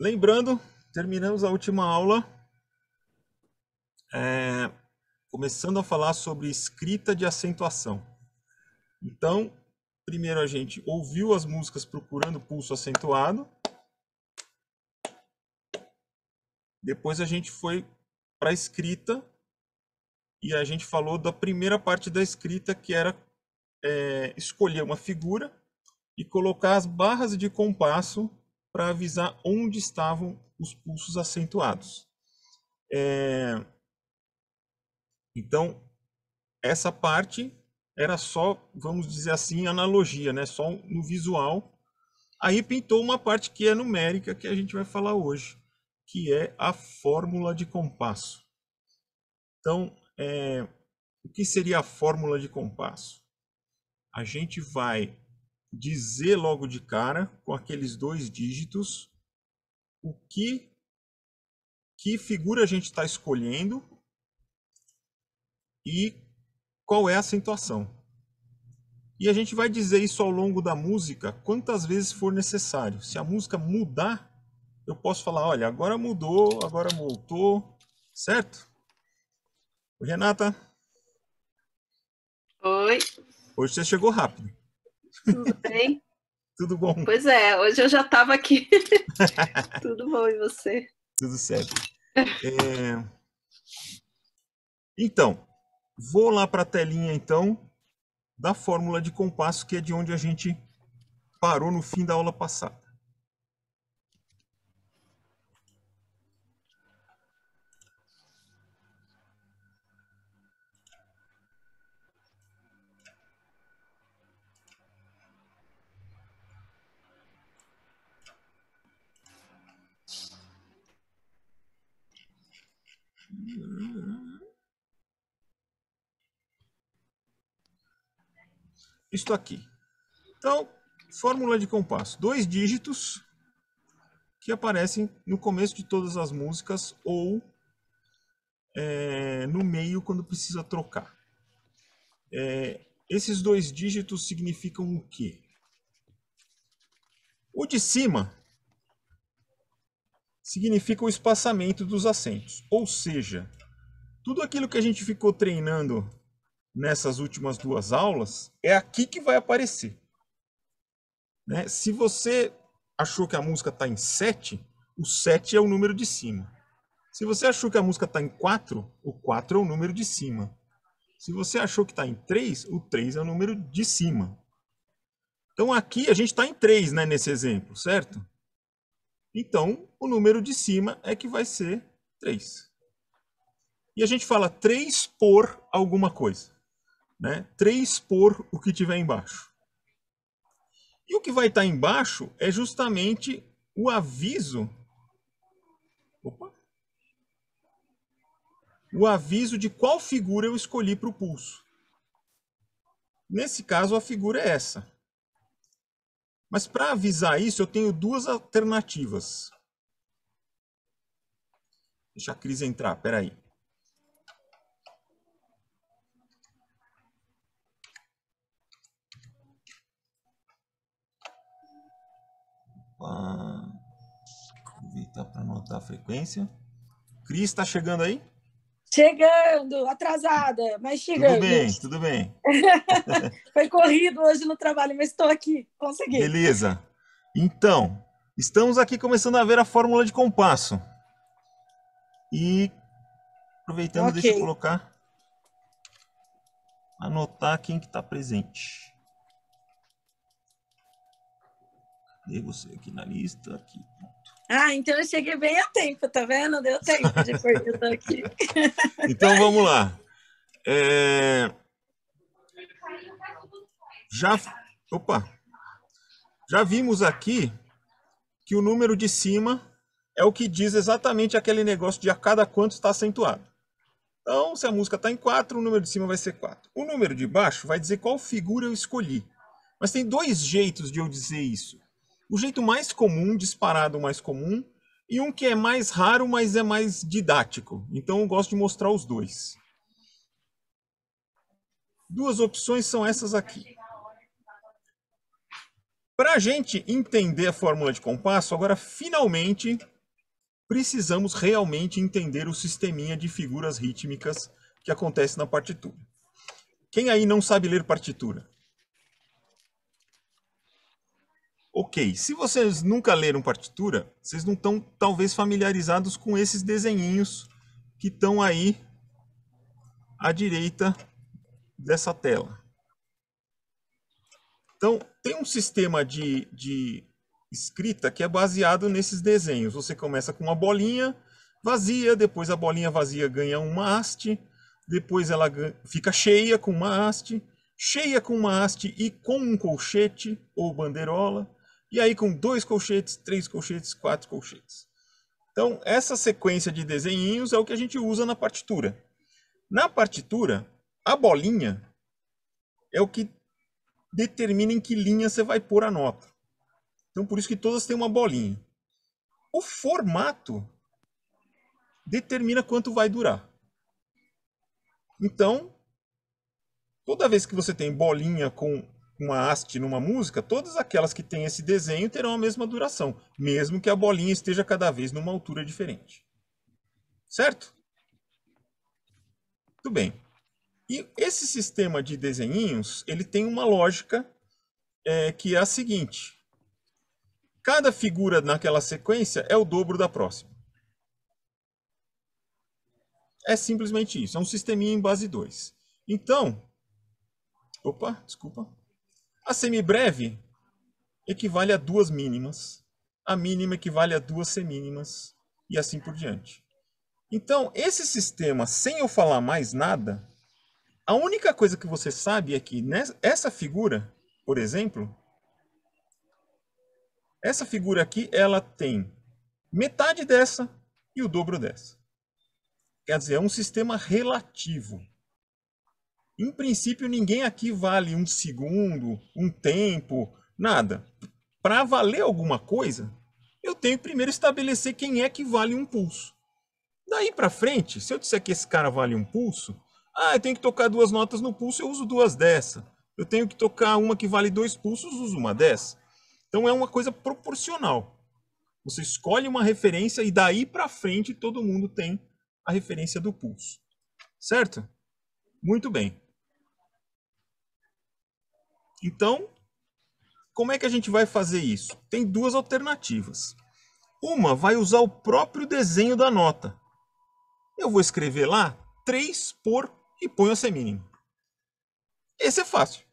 Lembrando, terminamos a última aula começando a falar sobre escrita de acentuação. Então, primeiro a gente ouviu as músicas procurando pulso acentuado. Depois a gente foi para a escrita e a gente falou da primeira parte da escrita, que era escolher uma figura e colocar as barras de compasso para avisar onde estavam os pulsos acentuados. Então, essa parte era só, vamos dizer assim, analogia, né? Só no visual. Aí pintou uma parte que é numérica, que a gente vai falar hoje, que é a fórmula de compasso. Então, o que seria a fórmula de compasso? A gente vai dizer logo de cara, com aqueles 2 dígitos, o que figura a gente está escolhendo e qual é a acentuação. E a gente vai dizer isso ao longo da música quantas vezes for necessário. Se a música mudar, eu posso falar, olha, agora mudou, agora voltou, certo? Oi, Renata. Oi, Hoje você chegou rápido. tudo bem? Tudo bom? Pois é, hoje eu já estava aqui. Tudo bom, e você? Tudo certo. Então, vou lá para a telinha então da fórmula de compasso, que é de onde a gente parou no fim da aula passada. Isto aqui. Então, fórmula de compasso. 2 dígitos que aparecem no começo de todas as músicas ou no meio quando precisa trocar. Esses 2 dígitos significam o quê? O de cima significa o espaçamento dos acentos. Ou seja, tudo aquilo que a gente ficou treinando nessas últimas 2 aulas é aqui que vai aparecer. Né? Se você achou que a música está em 7, o 7 é o número de cima. Se você achou que a música está em 4, o 4 é o número de cima. Se você achou que está em 3, o 3 é o número de cima. Então aqui a gente está em 3, né, nesse exemplo, certo? Então o número de cima é que vai ser 3. E a gente fala 3 por alguma coisa. Né? 3 por o que tiver embaixo. E o que vai estar embaixo é justamente o aviso. Opa! O aviso de qual figura eu escolhi para o pulso. Nesse caso, a figura é essa. Mas para avisar isso, eu tenho 2 alternativas. Deixa a Cris entrar, peraí. Aproveitar para anotar a frequência. Cris, está chegando aí? Chegando, atrasada, mas chegando. Tudo bem, tudo bem. Foi corrido hoje no trabalho, mas estou aqui, consegui. Beleza. Então, estamos aqui começando a ver a fórmula de compasso. E, aproveitando, Ok. deixa eu colocar, anotar quem que está presente. Cadê você aqui na lista? Aqui, pronto. Ah, então eu cheguei bem a tempo, tá vendo? Deu tempo de pôr eu tô aqui. Então vamos lá. Já vimos aqui que o número de cima é o que diz exatamente aquele negócio de a cada quanto está acentuado. Então, se a música está em 4, o número de cima vai ser 4. O número de baixo vai dizer qual figura eu escolhi. Mas tem 2 jeitos de eu dizer isso. O jeito mais comum, disparado mais comum, e um que é mais raro, mas é mais didático. Então eu gosto de mostrar os 2. 2 opções são essas aqui. Para a gente entender a fórmula de compasso, agora finalmente precisamos realmente entender o sisteminha de figuras rítmicas que acontece na partitura. Quem aí não sabe ler partitura? Ok, se vocês nunca leram partitura, vocês não estão talvez familiarizados com esses desenhinhos que estão aí à direita dessa tela. Então, tem um sistema de escrita que é baseado nesses desenhos. Você começa com uma bolinha vazia, depois a bolinha vazia ganha uma haste, depois ela fica cheia com uma haste e com um colchete ou bandeirola, e aí com 2 colchetes, 3 colchetes, 4 colchetes. Então, essa sequência de desenhinhos é o que a gente usa na partitura. Na partitura, a bolinha é o que determina em que linha você vai pôr a nota. Então, por isso que todas têm uma bolinha. O formato determina quanto vai durar. Então, toda vez que você tem bolinha com uma haste numa música, todas aquelas que têm esse desenho terão a mesma duração, mesmo que a bolinha esteja cada vez numa altura diferente. Certo? Muito bem. E esse sistema de desenhinhos, ele tem uma lógica que é a seguinte. Cada figura naquela sequência é o dobro da próxima. É simplesmente isso. É um sisteminha em base 2. Então, desculpa. A semibreve equivale a 2 mínimas. A mínima equivale a 2 semínimas. E assim por diante. Então, esse sistema, sem eu falar mais nada, a única coisa que você sabe é que essa figura, por exemplo, essa figura aqui, ela tem metade dessa e o dobro dessa. Quer dizer, é um sistema relativo. Em princípio, ninguém aqui vale um segundo, um tempo, nada. Para valer alguma coisa, eu tenho que primeiro estabelecer quem é que vale um pulso. Daí para frente, se eu disser que esse cara vale um pulso, eu tenho que tocar 2 notas no pulso, eu uso 2 dessa. Eu tenho que tocar uma que vale 2 pulsos, uso uma dessa. Então é uma coisa proporcional. Você escolhe uma referência e daí para frente todo mundo tem a referência do pulso. Certo? Muito bem. Então, como é que a gente vai fazer isso? Tem 2 alternativas. Uma vai usar o próprio desenho da nota. Eu vou escrever lá 3 por e ponho a semínima. Esse é fácil.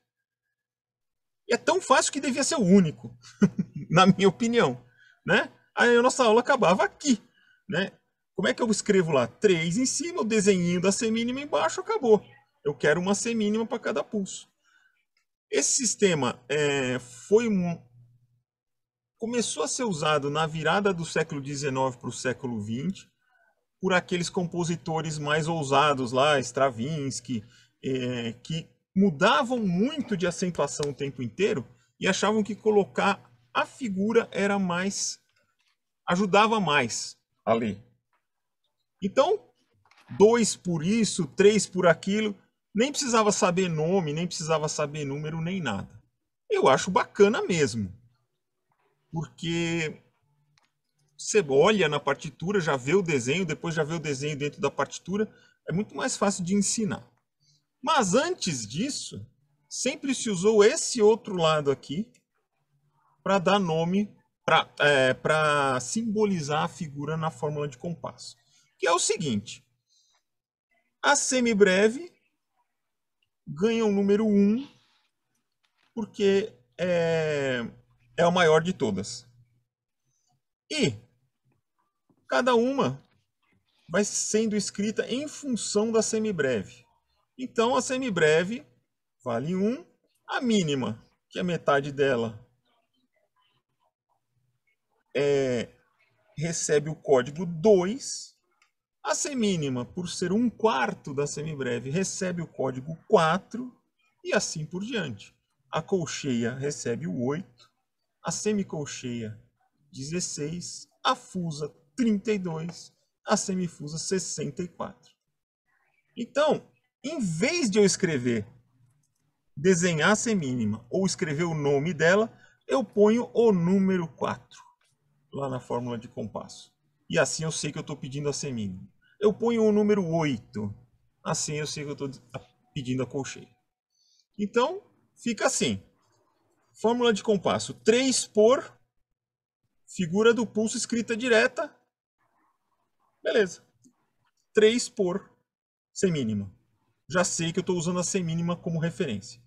É tão fácil que devia ser o único, na minha opinião, né? Aí a nossa aula acabava aqui, né? Como é que eu escrevo lá? 3 em cima, o desenhinho da semínima embaixo, acabou. Eu quero uma semínima para cada pulso. Esse sistema começou a ser usado na virada do século XIX para o século XX por aqueles compositores mais ousados lá, Stravinsky, que mudavam muito de acentuação o tempo inteiro e achavam que colocar a figura ajudava mais a ler. Então, 2 por isso, 3 por aquilo, nem precisava saber nome, nem precisava saber número, nem nada. Eu acho bacana mesmo, porque você olha na partitura, já vê o desenho, depois já vê o desenho dentro da partitura, é muito mais fácil de ensinar. Mas antes disso, sempre se usou esse outro lado aqui para dar nome, para simbolizar a figura na fórmula de compasso. Que é o seguinte, a semibreve ganha o número 1 porque é a maior de todas. E cada uma vai sendo escrita em função da semibreve. Então a semibreve vale 1, a mínima, que é metade dela, recebe o código 2, a semínima, por ser 1/4 da semibreve, recebe o código 4 e assim por diante. A colcheia recebe o 8, a semicolcheia 16, a fusa 32, a semifusa 64. Então, em vez de eu desenhar a semínima ou escrever o nome dela, eu ponho o número 4 lá na fórmula de compasso. e assim eu sei que eu estou pedindo a semínima. Eu ponho o número 8, assim eu sei que eu estou pedindo a colcheia. Então, fica assim. Fórmula de compasso: 3 por figura do pulso escrita direta. Beleza. 3 por semínima. Já sei que eu estou usando a semínima como referência.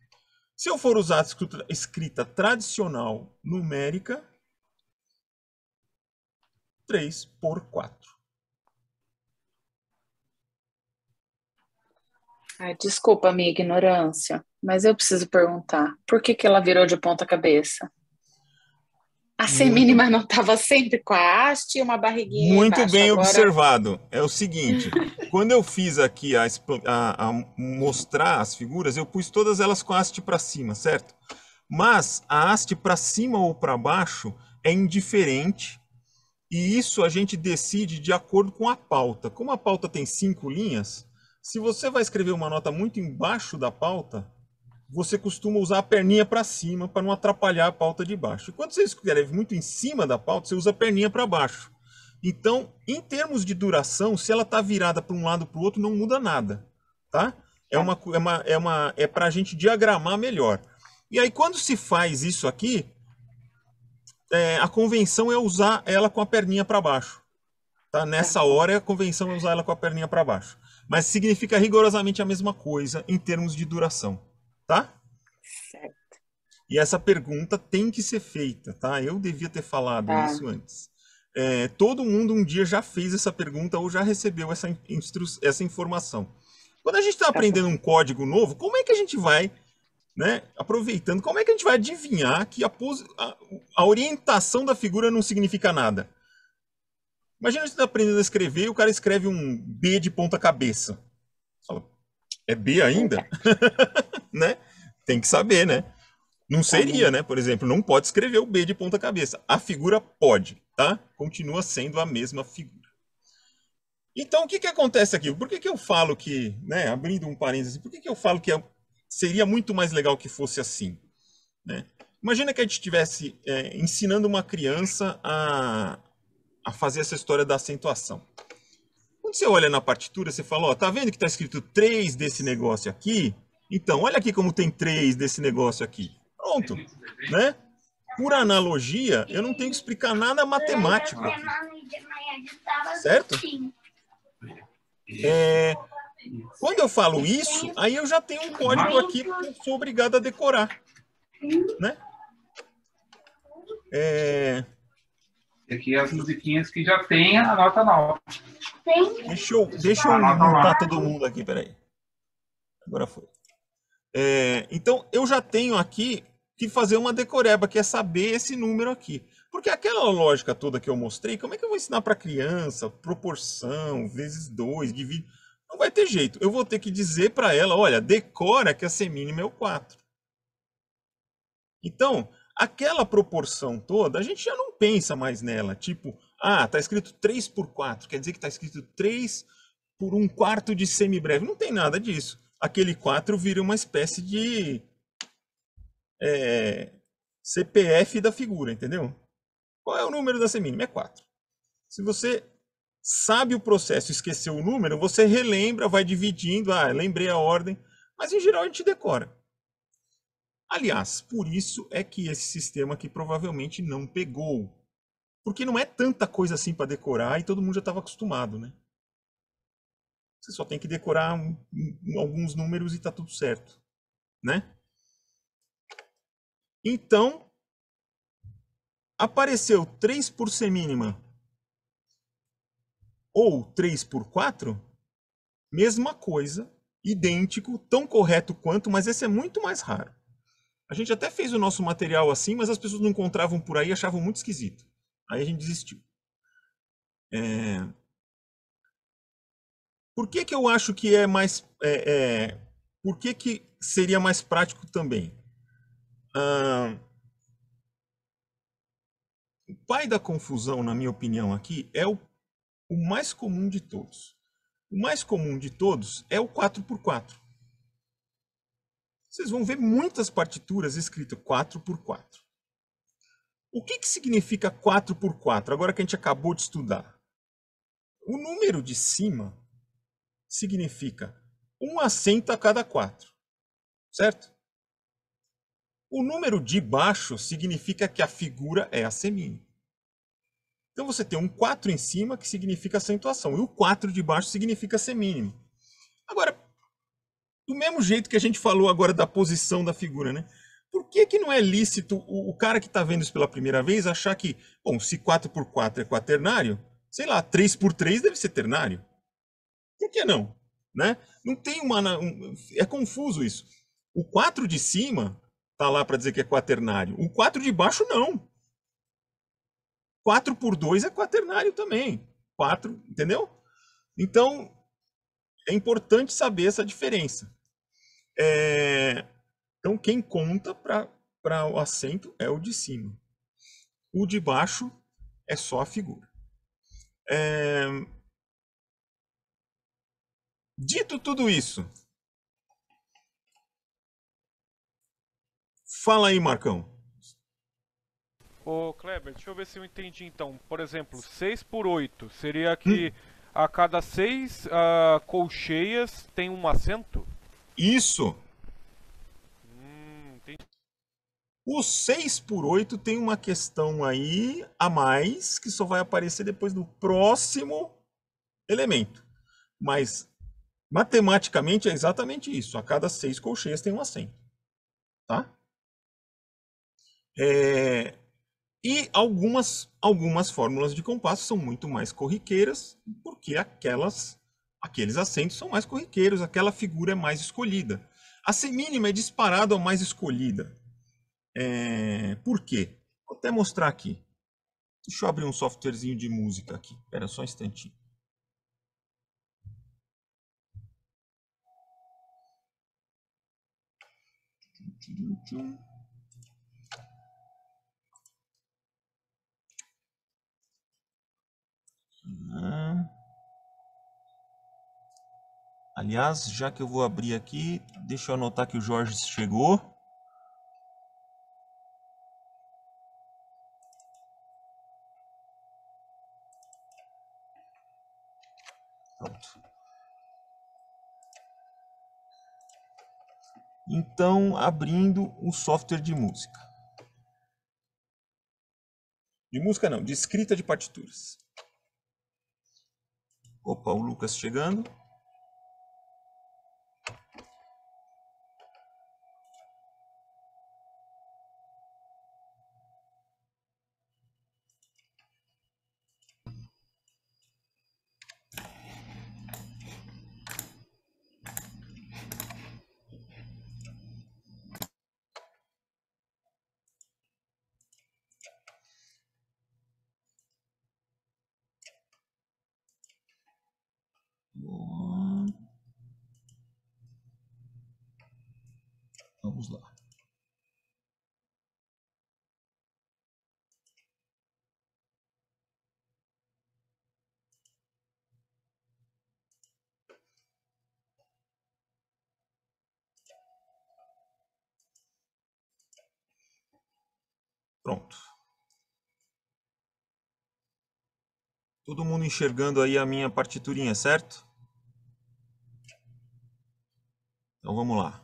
Se eu for usar a escrita tradicional numérica, 3 por 4. Ai, desculpa a minha ignorância, mas eu preciso perguntar, por que que ela virou de ponta cabeça? A Muito, semínima não estava sempre com a haste e uma barriguinha muito embaixo. bem Agora, observado. É o seguinte, quando eu fiz aqui a mostrar as figuras, eu pus todas elas com a haste para cima, certo? Mas a haste para cima ou para baixo é indiferente, e isso a gente decide de acordo com a pauta. Como a pauta tem 5 linhas, se você vai escrever uma nota muito embaixo da pauta, você costuma usar a perninha para cima para não atrapalhar a pauta de baixo. E quando você escreve muito em cima da pauta, você usa a perninha para baixo. Então, em termos de duração, se ela está virada para um lado para o outro, não muda nada, tá? tá, É para a gente diagramar melhor. E aí, quando se faz isso aqui, a convenção é usar ela com a perninha para baixo. Tá? tá, Nessa hora, a convenção é usar ela com a perninha para baixo. Mas significa rigorosamente a mesma coisa em termos de duração, tá? certo, E essa pergunta tem que ser feita, tá? Eu devia ter falado tá, isso antes. Todo mundo um dia já fez essa pergunta ou já recebeu essa informação. Quando a gente está tá bom. aprendendo um código novo, como é que a gente vai, né, aproveitando, como é que a gente vai adivinhar que a orientação da figura não significa nada? Imagina você está aprendendo a escrever e o cara escreve um B de ponta cabeça. Você fala, é B ainda? Verdade, Né? Tem que saber, né? Não tá seria, bom. né? Por exemplo, não pode escrever o B de ponta cabeça. A figura pode, tá? Continua sendo a mesma figura. Então, o que que acontece aqui? Por que que eu falo que, né, abrindo um parênteses, por que que eu falo que seria muito mais legal que fosse assim, né? Imagina que a gente estivesse ensinando uma criança a fazer essa história da acentuação. Quando você olha na partitura, você fala, ó, tá vendo que está escrito 3 desse negócio aqui? Então, olha aqui como tem 3 desse negócio aqui. Pronto, né? Por analogia, eu não tenho que explicar nada matemático aqui, certo? Quando eu falo isso, aí eu já tenho um código aqui que eu sou obrigado a decorar, né? E aqui as musiquinhas que já tem a nota nova. Deixa eu mutar todo mundo aqui, peraí. Agora foi. Então, eu já tenho aqui que fazer uma decoreba, que é saber esse número aqui. Porque aquela lógica toda que eu mostrei, como é que eu vou ensinar para criança? Proporção, vezes 2, divide... Não vai ter jeito. Eu vou ter que dizer para ela, olha, decora que a semínima é o 4. Então, aquela proporção toda, a gente já não pensa mais nela. Tipo, tá escrito 3 por 4, quer dizer que tá escrito 3 por 1/4 de semibreve. Não tem nada disso. Aquele 4 vira uma espécie de CPF da figura, entendeu? Qual é o número da semínima? É 4. Se você sabe o processo e esqueceu o número, você relembra, vai dividindo, lembrei a ordem, mas em geral a gente decora. Aliás, por isso é que esse sistema aqui provavelmente não pegou. Porque não é tanta coisa assim para decorar e todo mundo já estava acostumado, né? Você só tem que decorar alguns números e está tudo certo, né? Então, apareceu 3 por semínima ou 3 por 4, mesma coisa, idêntico, tão correto quanto, mas esse é muito mais raro. A gente até fez o nosso material assim, mas as pessoas não encontravam por aí e achavam muito esquisito. Aí a gente desistiu. Por que que eu acho que é mais... por que que seria mais prático também? O pai da confusão, na minha opinião aqui, é o mais comum de todos. O mais comum de todos é o 4x4. Vocês vão ver muitas partituras escritas 4x4. O que que significa 4x4, agora que a gente acabou de estudar? O número de cima significa um acento a cada 4, certo? O número de baixo significa que a figura é a semínima. Então você tem um 4 em cima, que significa acentuação, e o 4 de baixo significa semínima. Agora, do mesmo jeito que a gente falou agora da posição da figura, né? Por que não é lícito o cara que está vendo isso pela primeira vez achar que, bom, se 4x4 é quaternário, sei lá, 3x3 deve ser ternário? Por que não? Né? Não tem é confuso isso. O 4 de cima tá lá para dizer que é quaternário. O 4 de baixo não. 4x2 é quaternário também. 4, entendeu? Então, é importante saber essa diferença. Então, quem conta para o acento é o de cima. O de baixo é só a figura. Dito tudo isso, fala aí, Marcão. Ô Kleber, deixa eu ver se eu entendi então. Por exemplo, 6x8 seria que a cada 6 colcheias tem um assento? Isso. Entendi. O 6x8 tem uma questão aí a mais que só vai aparecer depois do próximo elemento. Mas matematicamente é exatamente isso. A cada 6 colcheias tem um assento. Tá? E algumas fórmulas de compasso são muito mais corriqueiras, porque aqueles acentos são mais corriqueiros, aquela figura é mais escolhida. A semínima é disparado a mais escolhida. Por quê? Vou até mostrar aqui. Deixa eu abrir um softwarezinho de música aqui. Espera só um instantinho. Aliás, já que eu vou abrir aqui, deixa eu anotar que o Jorge chegou. Pronto. Então, abrindo o software de música. De música não, de escrita de partituras. Opa, o Lucas chegando. Vamos lá. Pronto. Todo mundo enxergando aí a minha partiturinha, certo? Então vamos lá.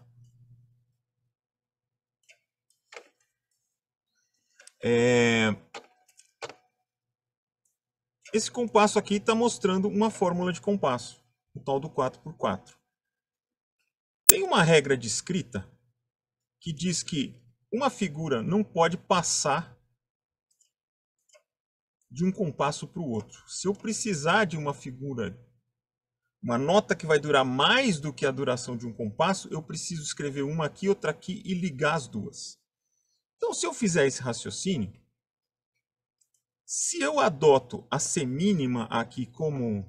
Esse compasso aqui está mostrando uma fórmula de compasso, o tal do 4x4. Tem uma regra de escrita que diz que uma figura não pode passar de um compasso para o outro. Se eu precisar de uma figura, uma nota que vai durar mais do que a duração de um compasso, eu preciso escrever uma aqui, outra aqui e ligar as duas. Então, se eu fizer esse raciocínio, se eu adoto a semínima aqui como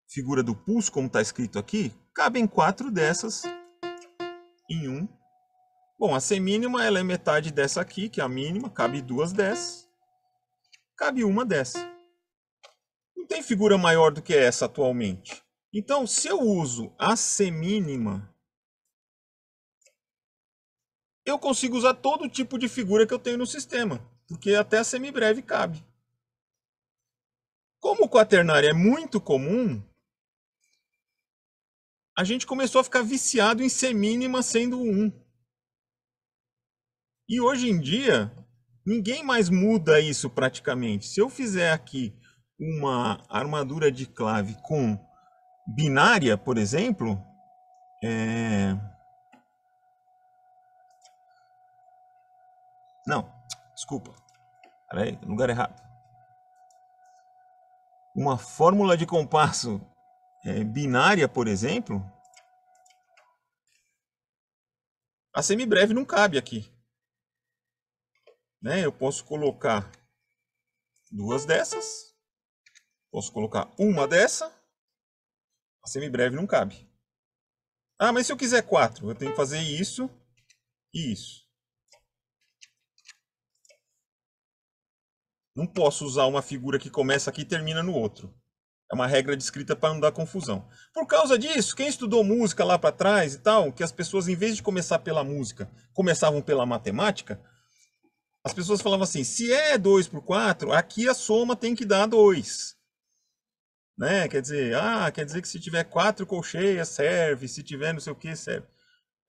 figura do pulso, como está escrito aqui, cabem 4 dessas em um. Bom, a semínima ela é metade dessa aqui, que é a mínima, cabe 2 dessas, cabe uma dessa. Não tem figura maior do que essa atualmente. Então, se eu uso a semínima, eu consigo usar todo tipo de figura que eu tenho no sistema. porque até a semibreve cabe. Como o quaternário é muito comum, a gente começou a ficar viciado em semínima sendo 1. E hoje em dia, ninguém mais muda isso praticamente. Se eu fizer aqui uma armadura de clave com binária, por exemplo, não, desculpa. Peraí, lugar errado. Uma fórmula de compasso binária, por exemplo, a semibreve não cabe aqui. Né? Eu posso colocar 2 dessas, posso colocar uma dessa, a semibreve não cabe. Ah, mas se eu quiser 4, eu tenho que fazer isso e isso. Não posso usar uma figura que começa aqui e termina no outro. É uma regra descrita para não dar confusão. Por causa disso, quem estudou música lá para trás e tal, que as pessoas, em vez de começar pela música, começavam pela matemática, as pessoas falavam assim, se é 2 por 4, aqui a soma tem que dar 2. Né? Quer dizer que se tiver 4 colcheias serve, se tiver não sei o que serve.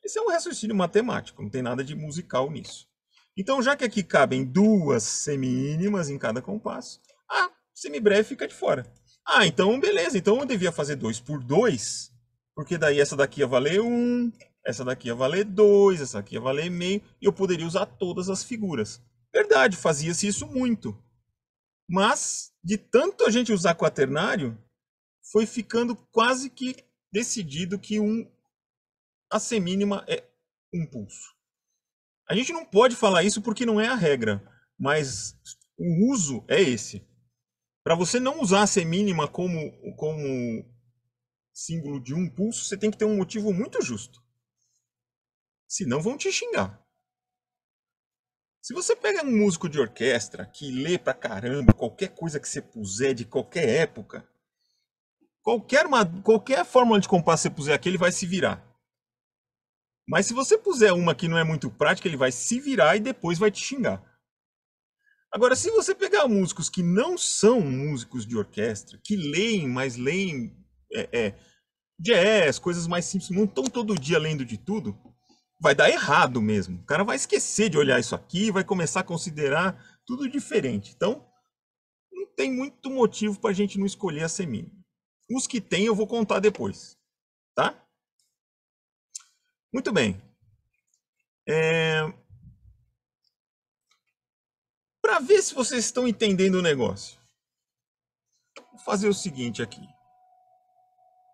Esse é um raciocínio matemático, não tem nada de musical nisso. Então, já que aqui cabem 2 semínimas em cada compasso, a semibreve fica de fora. Ah, então beleza, então eu devia fazer 2 por 2, porque daí essa daqui ia valer 1, essa daqui ia valer 2, essa aqui ia valer meio, e eu poderia usar todas as figuras. Verdade, fazia-se isso muito. Mas, de tanto a gente usar quaternário, foi ficando quase que decidido que a semínima é um pulso. A gente não pode falar isso porque não é a regra, mas o uso é esse. Para você não usar a semínima como símbolo de um pulso, você tem que ter um motivo muito justo. Senão vão te xingar. Se você pega um músico de orquestra que lê pra caramba qualquer coisa que você puser de qualquer época, qualquer fórmula de compasso que você puser aqui, ele vai se virar. Mas se você puser uma que não é muito prática, ele vai se virar e depois vai te xingar. Agora, se você pegar músicos que não são músicos de orquestra, que leem, mas leem jazz, coisas mais simples, não estão todo dia lendo de tudo, vai dar errado mesmo. O cara vai esquecer de olhar isso aqui, vai começar a considerar tudo diferente. Então, não tem muito motivo para a gente não escolher a semínima. Os que tem eu vou contar depois, tá? Muito bem. Para ver se vocês estão entendendo o negócio, vou fazer o seguinte aqui.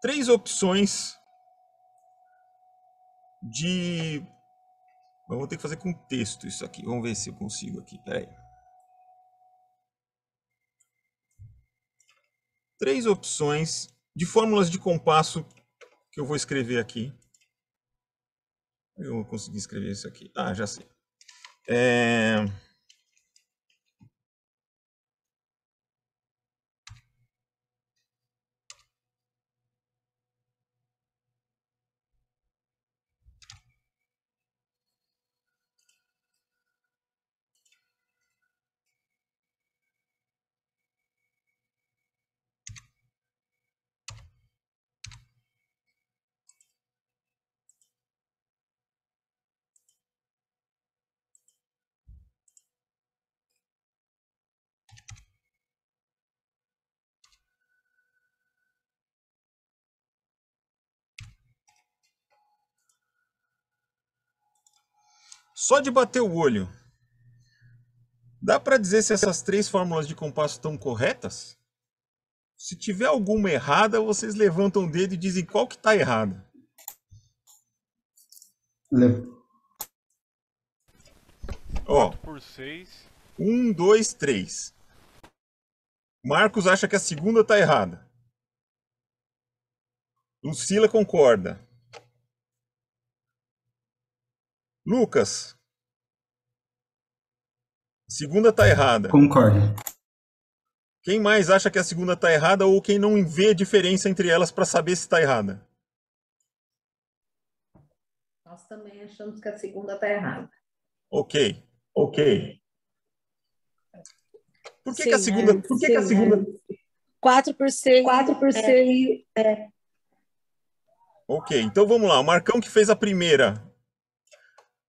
3 opções de... Eu vou ter que fazer com texto isso aqui. Vamos ver se eu consigo aqui. Peraí. 3 opções de fórmulas de compasso que eu vou escrever aqui. Eu vou conseguir escrever isso aqui. Ah, já sei. Só de bater o olho, dá para dizer se essas 3 fórmulas de compasso estão corretas? Se tiver alguma errada, vocês levantam o dedo e dizem qual que está errada. Ó, 4 por 6. 1, 2, 3. Marcos acha que a segunda está errada. Lucila concorda. Lucas, a segunda está errada. Concordo. Quem mais acha que a segunda está errada ou quem não vê a diferença entre elas para saber se está errada? Nós também achamos que a segunda está errada. Ok. Por que que a segunda... Por que que a segunda... 4 por 6. 4 por 6 Ok, então vamos lá. O Marcão que fez a primeira.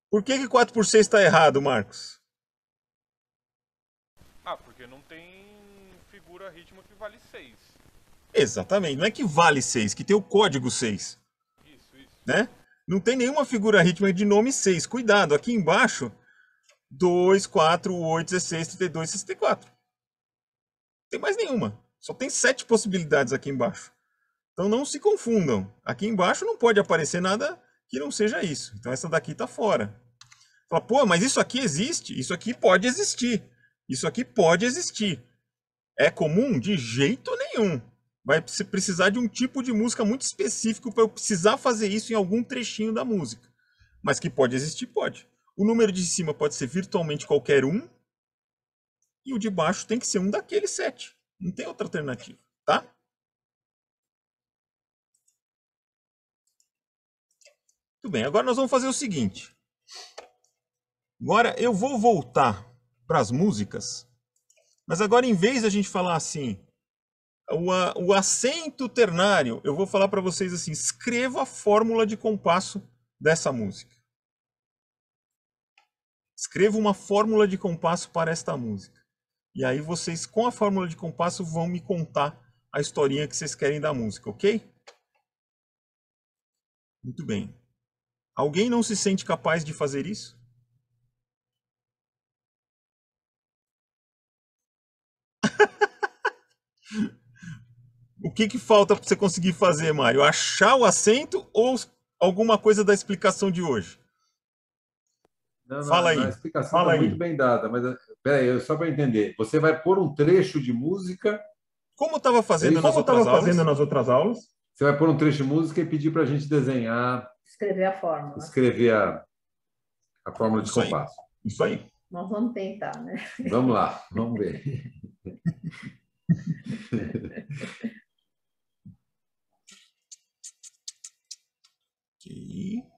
Por que que 4 por 6 está errado, Marcos? Ah, porque não tem figura ritmo que vale 6. Exatamente. Não é que vale 6, que tem o código 6. Isso. Né? Não tem nenhuma figura rítmica de nome 6. Cuidado, aqui embaixo, 2, 4, 8, 16, 32, 64. Não tem mais nenhuma. Só tem 7 possibilidades aqui embaixo. Então não se confundam. Aqui embaixo não pode aparecer nada que não seja isso. Então essa daqui está fora. Fala, pô, mas isso aqui existe? Isso aqui pode existir. Isso aqui pode existir. É comum? De jeito nenhum. Vai precisar de um tipo de música muito específico para eu precisar fazer isso em algum trechinho da música. Mas que pode existir, pode. O número de cima pode ser virtualmente qualquer um. E o de baixo tem que ser um daqueles 7. Não tem outra alternativa, tá? Muito bem, agora nós vamos fazer o seguinte. Agora eu vou voltar para as músicas. Mas agora, em vez de a gente falar assim... O acento ternário, eu vou falar para vocês assim, escreva a fórmula de compasso dessa música. Escreva uma fórmula de compasso para esta música. E aí vocês, com a fórmula de compasso, vão me contar a historinha que vocês querem da música, ok? Muito bem. Alguém não se sente capaz de fazer isso? O que que falta para você conseguir fazer, Mário? Achar o acento ou alguma coisa da explicação de hoje? Não, Fala aí. A explicação está muito bem dada, mas peraí, só para entender. Você vai pôr um trecho de música... Como estava fazendo nas outras aulas? Você vai pôr um trecho de música e pedir para a gente desenhar... Escrever a fórmula. Escrever a fórmula de compasso. Isso aí. Nós vamos tentar, né? Vamos lá, vamos ver. Ok.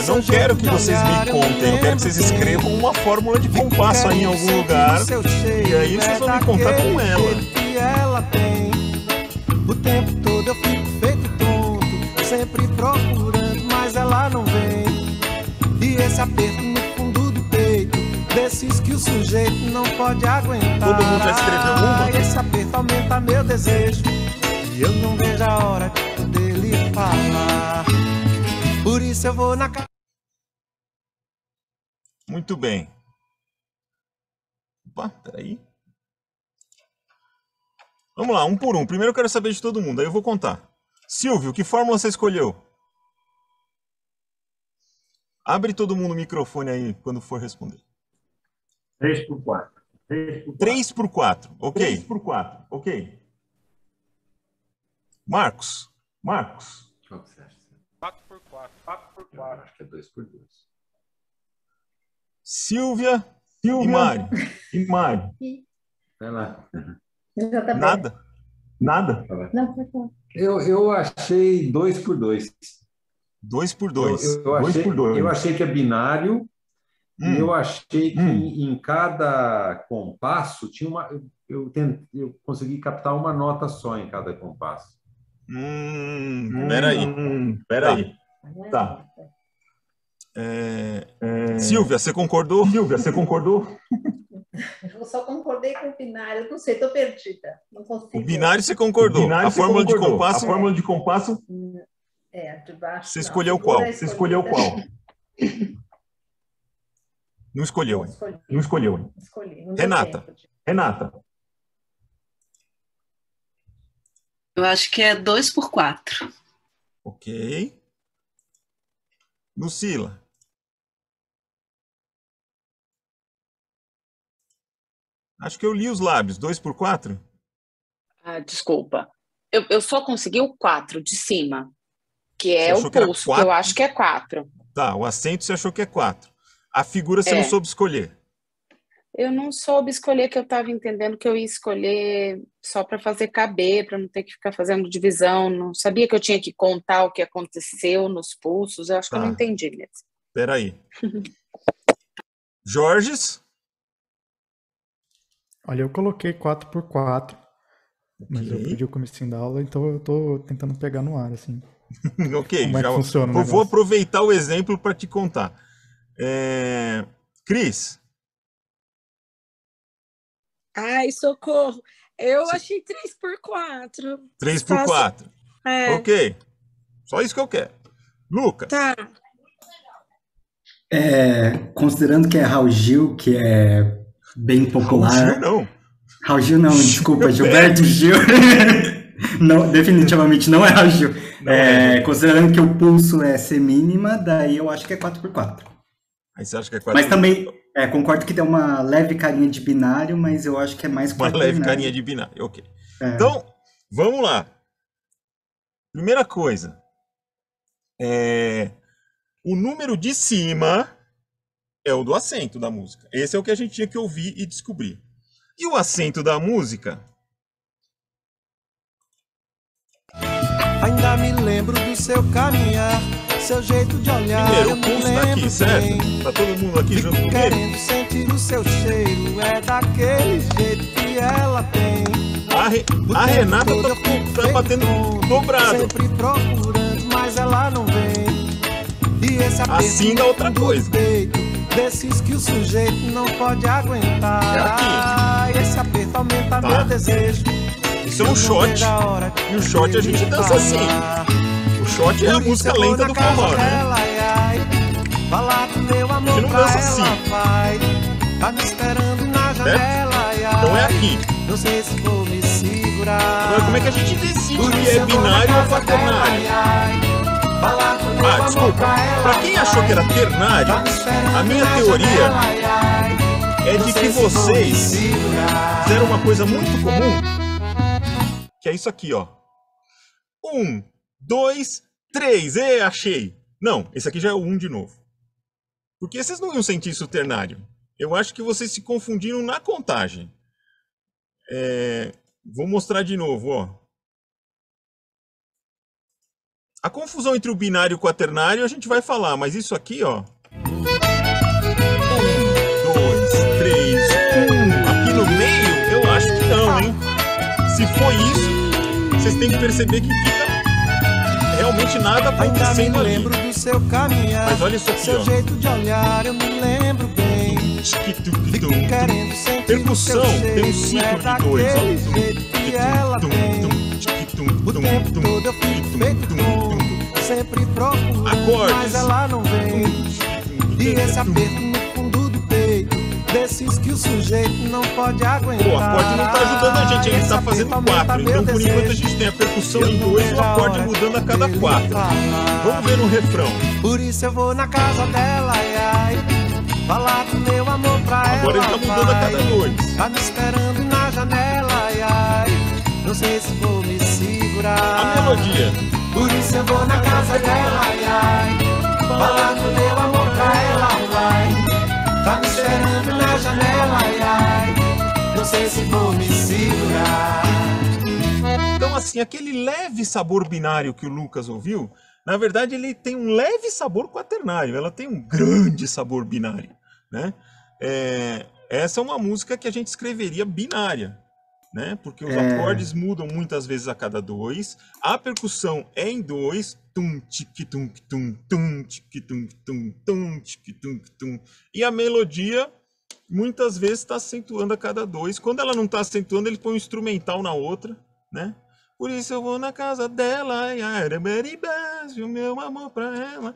Eu não quero que vocês me contem, eu quero que vocês escrevam uma fórmula de compasso aí em algum lugar. E aí vocês vão me contar com ela. O tempo todo eu fico feito tonto, sempre procurando, mas ela não vem. E esse aperto no fundo do peito, desses que o sujeito não pode aguentar. Todo mundo já escreveu uma? Esse aperto aumenta meu desejo, e eu não vejo a hora de poder lhe falar. Por isso eu vou na casa. Muito bem. Opa, peraí. Vamos lá, um por um. Primeiro eu quero saber de todo mundo, aí eu vou contar. Silvio, que fórmula você escolheu? Abre todo mundo o microfone aí quando for responder. 3 por 4. 3 por 4, ok. 3 por 4, ok. Marcos. 4 por 4. 4 por 4. Acho que é 2 por 2. Silvia e Mário. Vai lá. Nada? Não, pode falar. Eu achei 2 por 2. 2 por 2. Eu achei que é binário. E eu achei que em cada compasso tinha uma. Eu consegui captar uma nota só em cada compasso. Peraí. Tá. Silvia, você concordou? Eu só concordei com o binário. Não sei, estou perdida. Não consigo. O binário você concordou. A fórmula de compasso. De baixo. Você escolheu qual? Não escolheu, hein? Não escolheu, hein? Escolhi. Não deu Renata. tempo de- Renata. Eu acho que é 2 por 4. Ok. Lucila. Acho que eu li os lábios. 2 por 4? Ah, desculpa. Eu só consegui o 4 de cima, que Você é achou o que era pulso, que 4? eu acho que é 4. Tá, o acento você achou que é 4. A figura você não soube escolher. Eu não soube escolher, que eu estava entendendo que eu ia escolher só para fazer caber, para não ter que ficar fazendo divisão. Não sabia que eu tinha que contar o que aconteceu nos pulsos. Eu acho que eu não entendi mesmo. Peraí. Jorges? Olha, eu coloquei 4 por 4, mas eu perdi o comecinho da aula, então eu tô tentando pegar no ar, assim. Ok, Como é que funciona o eu vou negócio? aproveitar o exemplo para te contar. Cris? Ai, socorro. Eu achei 3 por 4. 3 por 4. Ok. Só isso que eu quero. Lucas? Tá. Considerando que é Raul Gil, que é bem popular. Raul Gil não. Raul Gil não, desculpa, Gilberto Gil. Não, definitivamente não é Raul Gil. Considerando que o pulso é semínima, daí eu acho que é 4 por 4. Aí você acha que é 4 Mas também concordo que tem uma leve carinha de binário, mas eu acho que é mais 4 Uma leve carinha de binário, ok. Então, vamos lá. Primeira coisa. O número de cima é o do acento da música. Esse é o que a gente tinha que ouvir e descobrir. E o acento da música? Ainda me lembro do seu caminhar, seu jeito de olhar. Primeiro, eu o me pulso lembro daqui, certo? bem. Tá todo mundo aqui junto comigo? Querendo sentir o seu cheiro, é daquele jeito que ela tem. A Renata tá batendo dobrado. Sempre procurando, mas ela não vem. E esse Assim dá outra coisa. peito, desses que o sujeito não pode aguentar. Esse aperto aumenta meu desejo. Isso é um shot. E o shot a gente dança assim. O shot é a música lenta do forró, né? Falar do meu A amor gente não pra dança ela, assim. vai. Tá me esperando na janela, Então é aqui. Não sei se vou me segurar. Agora, como é que a gente decide que é binário ou quaternário? Desculpa. Pra quem achou que era ternário, a minha teoria é de que vocês fizeram uma coisa muito comum, que é isso aqui, ó. 1, 2, 3. Achei. Não, esse aqui já é o 1 de novo. Porque vocês não iam sentir isso ternário. Eu acho que vocês se confundiram na contagem. Vou mostrar de novo, ó. A confusão entre o binário e o quaternário a gente vai falar, mas isso aqui, ó. 1, 2, 3, 1. Aqui no meio, eu acho que não, hein? Se for isso, vocês têm que perceber que fica realmente nada acontecendo ali. Do seu caminhar, mas olha isso aqui, seu ó. jeito de olhar, eu me lembro bem. Percussão tem um ciclo de 2, ó. O tempo todo eu fico feito tonto, sempre procuro, acordes. Mas ela não vem. E esse aperto no fundo do peito, desses que o sujeito não pode aguentar. O acorde não tá ajudando a gente, ele tá fazendo 4. Então, por enquanto, a gente tem a percussão em 2 e o acorde mudando a cada 4. Vamos ver no refrão. Por isso eu vou na casa dela, ai, ai, falar do meu amor pra ela. Agora ele tá mudando a cada 2. Tá me esperando na janela, ai, ai, não sei se vou me segurar. A melodia. Por isso eu vou na casa dela, ai, ai, falar do meu amor pra ela, ai. Tá me esperando na janela, ai, ai, não sei se vou me segurar. Então, assim, aquele leve sabor binário que o Lucas ouviu Na verdade, ele tem um leve sabor quaternário, ela tem um grande sabor binário, né? Essa é uma música que a gente escreveria binária, né? Porque os acordes mudam muitas vezes a cada 2, a percussão é em 2, tum, tic, tum, tum, tum, tic, tum, tum, tum, tic, tum, tum, e a melodia muitas vezes está acentuando a cada 2. Quando ela não está acentuando, ele põe um instrumental na outra, né? Por isso eu vou na casa dela, o meu amor pra ela.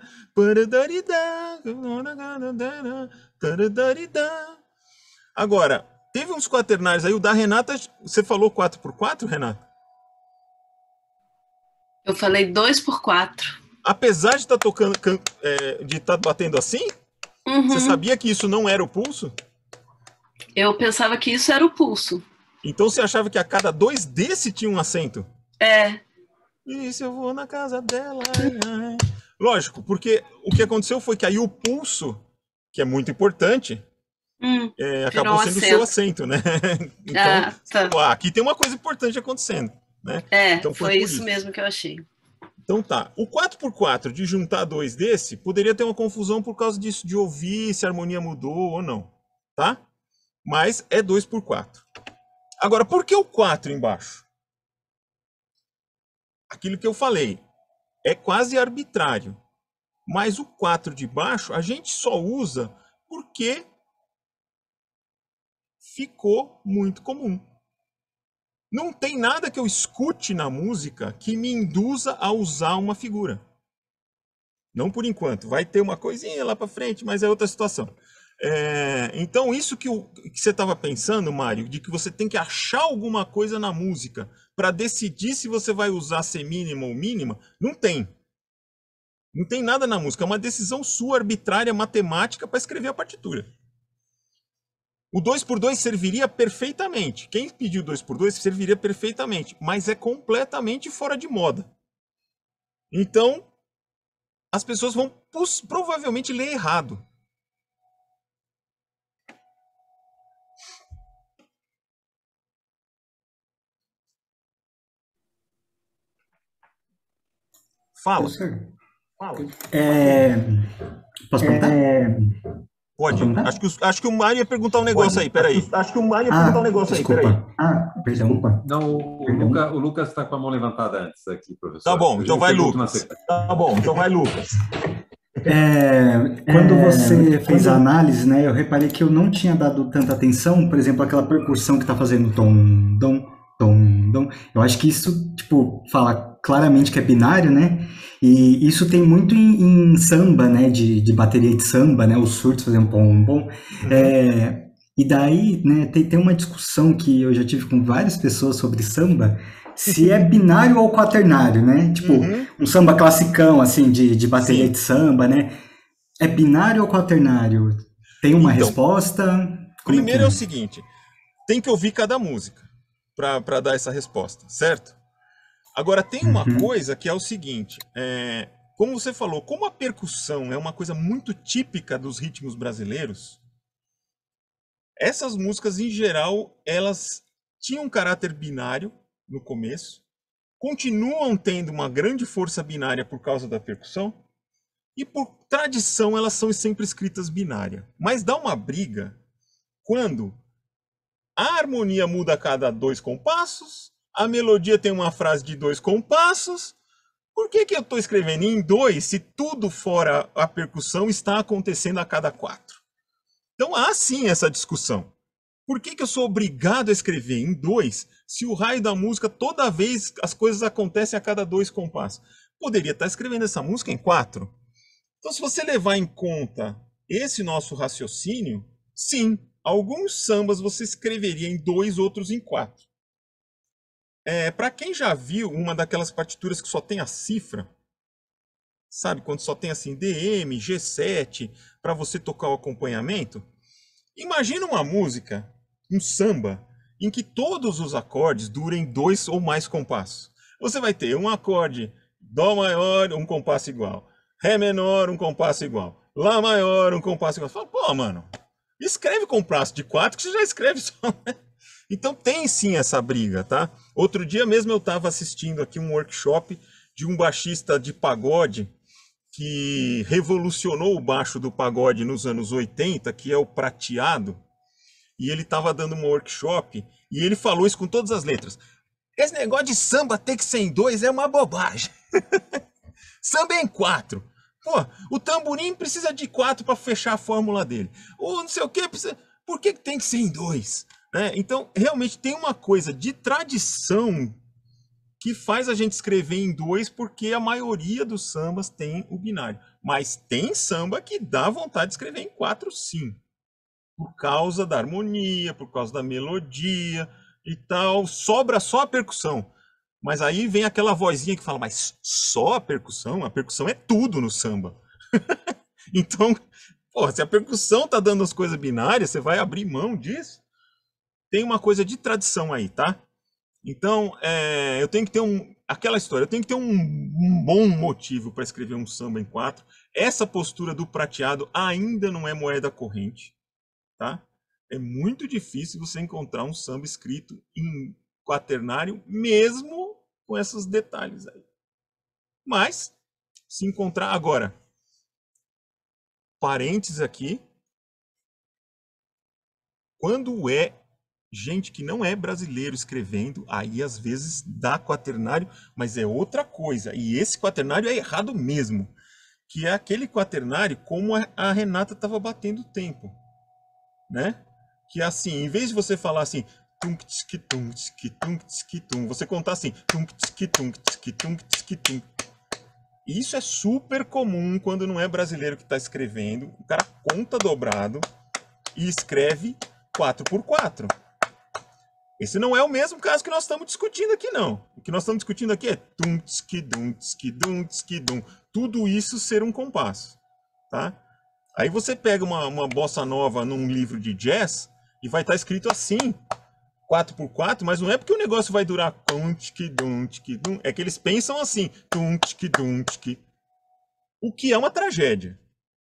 Agora, teve uns quaternários aí, o da Renata, você falou 4x4, Renata? Eu falei 2x4. Apesar de estar tocando, de estar batendo assim, você sabia que isso não era o pulso? Eu pensava que isso era o pulso. Então você achava que a cada 2 desse tinha um acento? É. Isso, eu vou na casa dela. Lógico, porque o que aconteceu foi que aí o pulso, que é muito importante, acabou sendo o seu acento, né? Então, tá. Aqui tem uma coisa importante acontecendo, né? Então foi isso mesmo que eu achei. Então tá, o 4x4 de juntar 2 desse, poderia ter uma confusão por causa disso, de ouvir se a harmonia mudou ou não, tá? Mas é 2x4. Agora, por que o 4 embaixo? Aquilo que eu falei, é quase arbitrário. Mas o 4 de baixo a gente só usa porque ficou muito comum. Não tem nada que eu escute na música que me induza a usar uma figura. Não por enquanto. Vai ter uma coisinha lá para frente, mas é outra situação. Então isso que você estava pensando, Mário, de que você tem que achar alguma coisa na música para decidir se você vai usar semínima ou mínima, não tem. Não tem nada na música, é uma decisão sua, arbitrária, matemática, para escrever a partitura. O 2x2 serviria perfeitamente. Quem pediu 2x2 serviria perfeitamente, mas é completamente fora de moda. Então, as pessoas vão provavelmente ler errado. Fala. Fala. Posso perguntar? Pode. Acho que o Mário ia perguntar um negócio aí, peraí. Acho que o Mário ia perguntar um negócio aí, peraí. Perdão. Não, o Lucas está com a mão levantada antes aqui, professor. Tá bom, então vai, Lucas. Quando você fez a análise, né, eu reparei que eu não tinha dado tanta atenção, por exemplo, aquela percussão que está fazendo tom, dom, tom, dom. Eu acho que isso, tipo, fala claramente que é binário, né? E isso tem muito em samba, né? De bateria de samba, né? Os surdos fazendo pom, pom. E daí, né? Tem uma discussão que eu já tive com várias pessoas sobre samba, se é binário ou quaternário, né? Tipo, um samba classicão, assim, de bateria de samba, né? É binário ou quaternário? Tem uma resposta? Primeiro é o seguinte, tem que ouvir cada música para dar essa resposta, certo? Agora, tem uma coisa que é o seguinte, como você falou, como a percussão é uma coisa muito típica dos ritmos brasileiros, essas músicas, em geral, elas tinham um caráter binário no começo, continuam tendo uma grande força binária por causa da percussão, e por tradição elas são sempre escritas binária. Mas dá uma briga quando a harmonia muda a cada 2 compassos, a melodia tem uma frase de 2 compassos. Por que eu estou escrevendo em 2 se tudo fora a percussão está acontecendo a cada 4? Então há sim essa discussão. Por que eu sou obrigado a escrever em 2 se o raio da música toda vez as coisas acontecem a cada 2 compassos? Poderia estar escrevendo essa música em 4. Então se você levar em conta esse nosso raciocínio, sim, alguns sambas você escreveria em 2, outros em 4. Para quem já viu uma daquelas partituras que só tem a cifra, sabe, quando só tem assim DM, G7, para você tocar o acompanhamento, imagina uma música, um samba, em que todos os acordes durem 2 ou mais compassos. Você vai ter um acorde Dó maior, um compasso igual, Ré menor, um compasso igual, Lá maior, um compasso igual. Você fala, pô, mano, escreve compasso de 4 que você já escreve só, né? Então tem sim essa briga, tá? Outro dia mesmo eu estava assistindo aqui um workshop de um baixista de pagode que revolucionou o baixo do pagode nos anos 80, que é o Prateado, e ele estava dando um workshop, e ele falou isso com todas as letras. Esse negócio de samba ter que ser em 2 é uma bobagem. Samba é em 4. Pô, o tamborim precisa de 4 para fechar a fórmula dele. Ou não sei o que, precisa... por que tem que ser em 2? Né? Então, realmente tem uma coisa de tradição que faz a gente escrever em 2, porque a maioria dos sambas tem o binário. Mas tem samba que dá vontade de escrever em 4, sim. Por causa da harmonia, por causa da melodia e tal. Sobra só a percussão. Mas aí vem aquela vozinha que fala, mas só a percussão? A percussão é tudo no samba. Então, pô, se a percussão tá dando as coisas binárias, você vai abrir mão disso? Tem uma coisa de tradição aí, tá? Então, eu tenho que ter aquela história, eu tenho que ter um bom motivo para escrever um samba em 4. Essa postura do Prateado ainda não é moeda corrente, tá? É muito difícil você encontrar um samba escrito em quaternário, mesmo com esses detalhes aí. Mas, se encontrar agora, parênteses aqui, quando é gente que não é brasileiro escrevendo, aí às vezes dá quaternário, mas é outra coisa. E esse quaternário é errado mesmo. Que é aquele quaternário como a Renata estava batendo o tempo. Né? Que é assim, em vez de você falar assim, você contar assim, isso é super comum quando não é brasileiro que está escrevendo. O cara conta dobrado e escreve 4x4. Esse não é o mesmo caso que nós estamos discutindo aqui, não. O que nós estamos discutindo aqui é tudo isso ser um compasso, tá? Aí você pega uma bossa nova num livro de jazz e vai estar escrito assim, 4x4, mas não é porque o negócio vai durar é que eles pensam assim, o que é uma tragédia,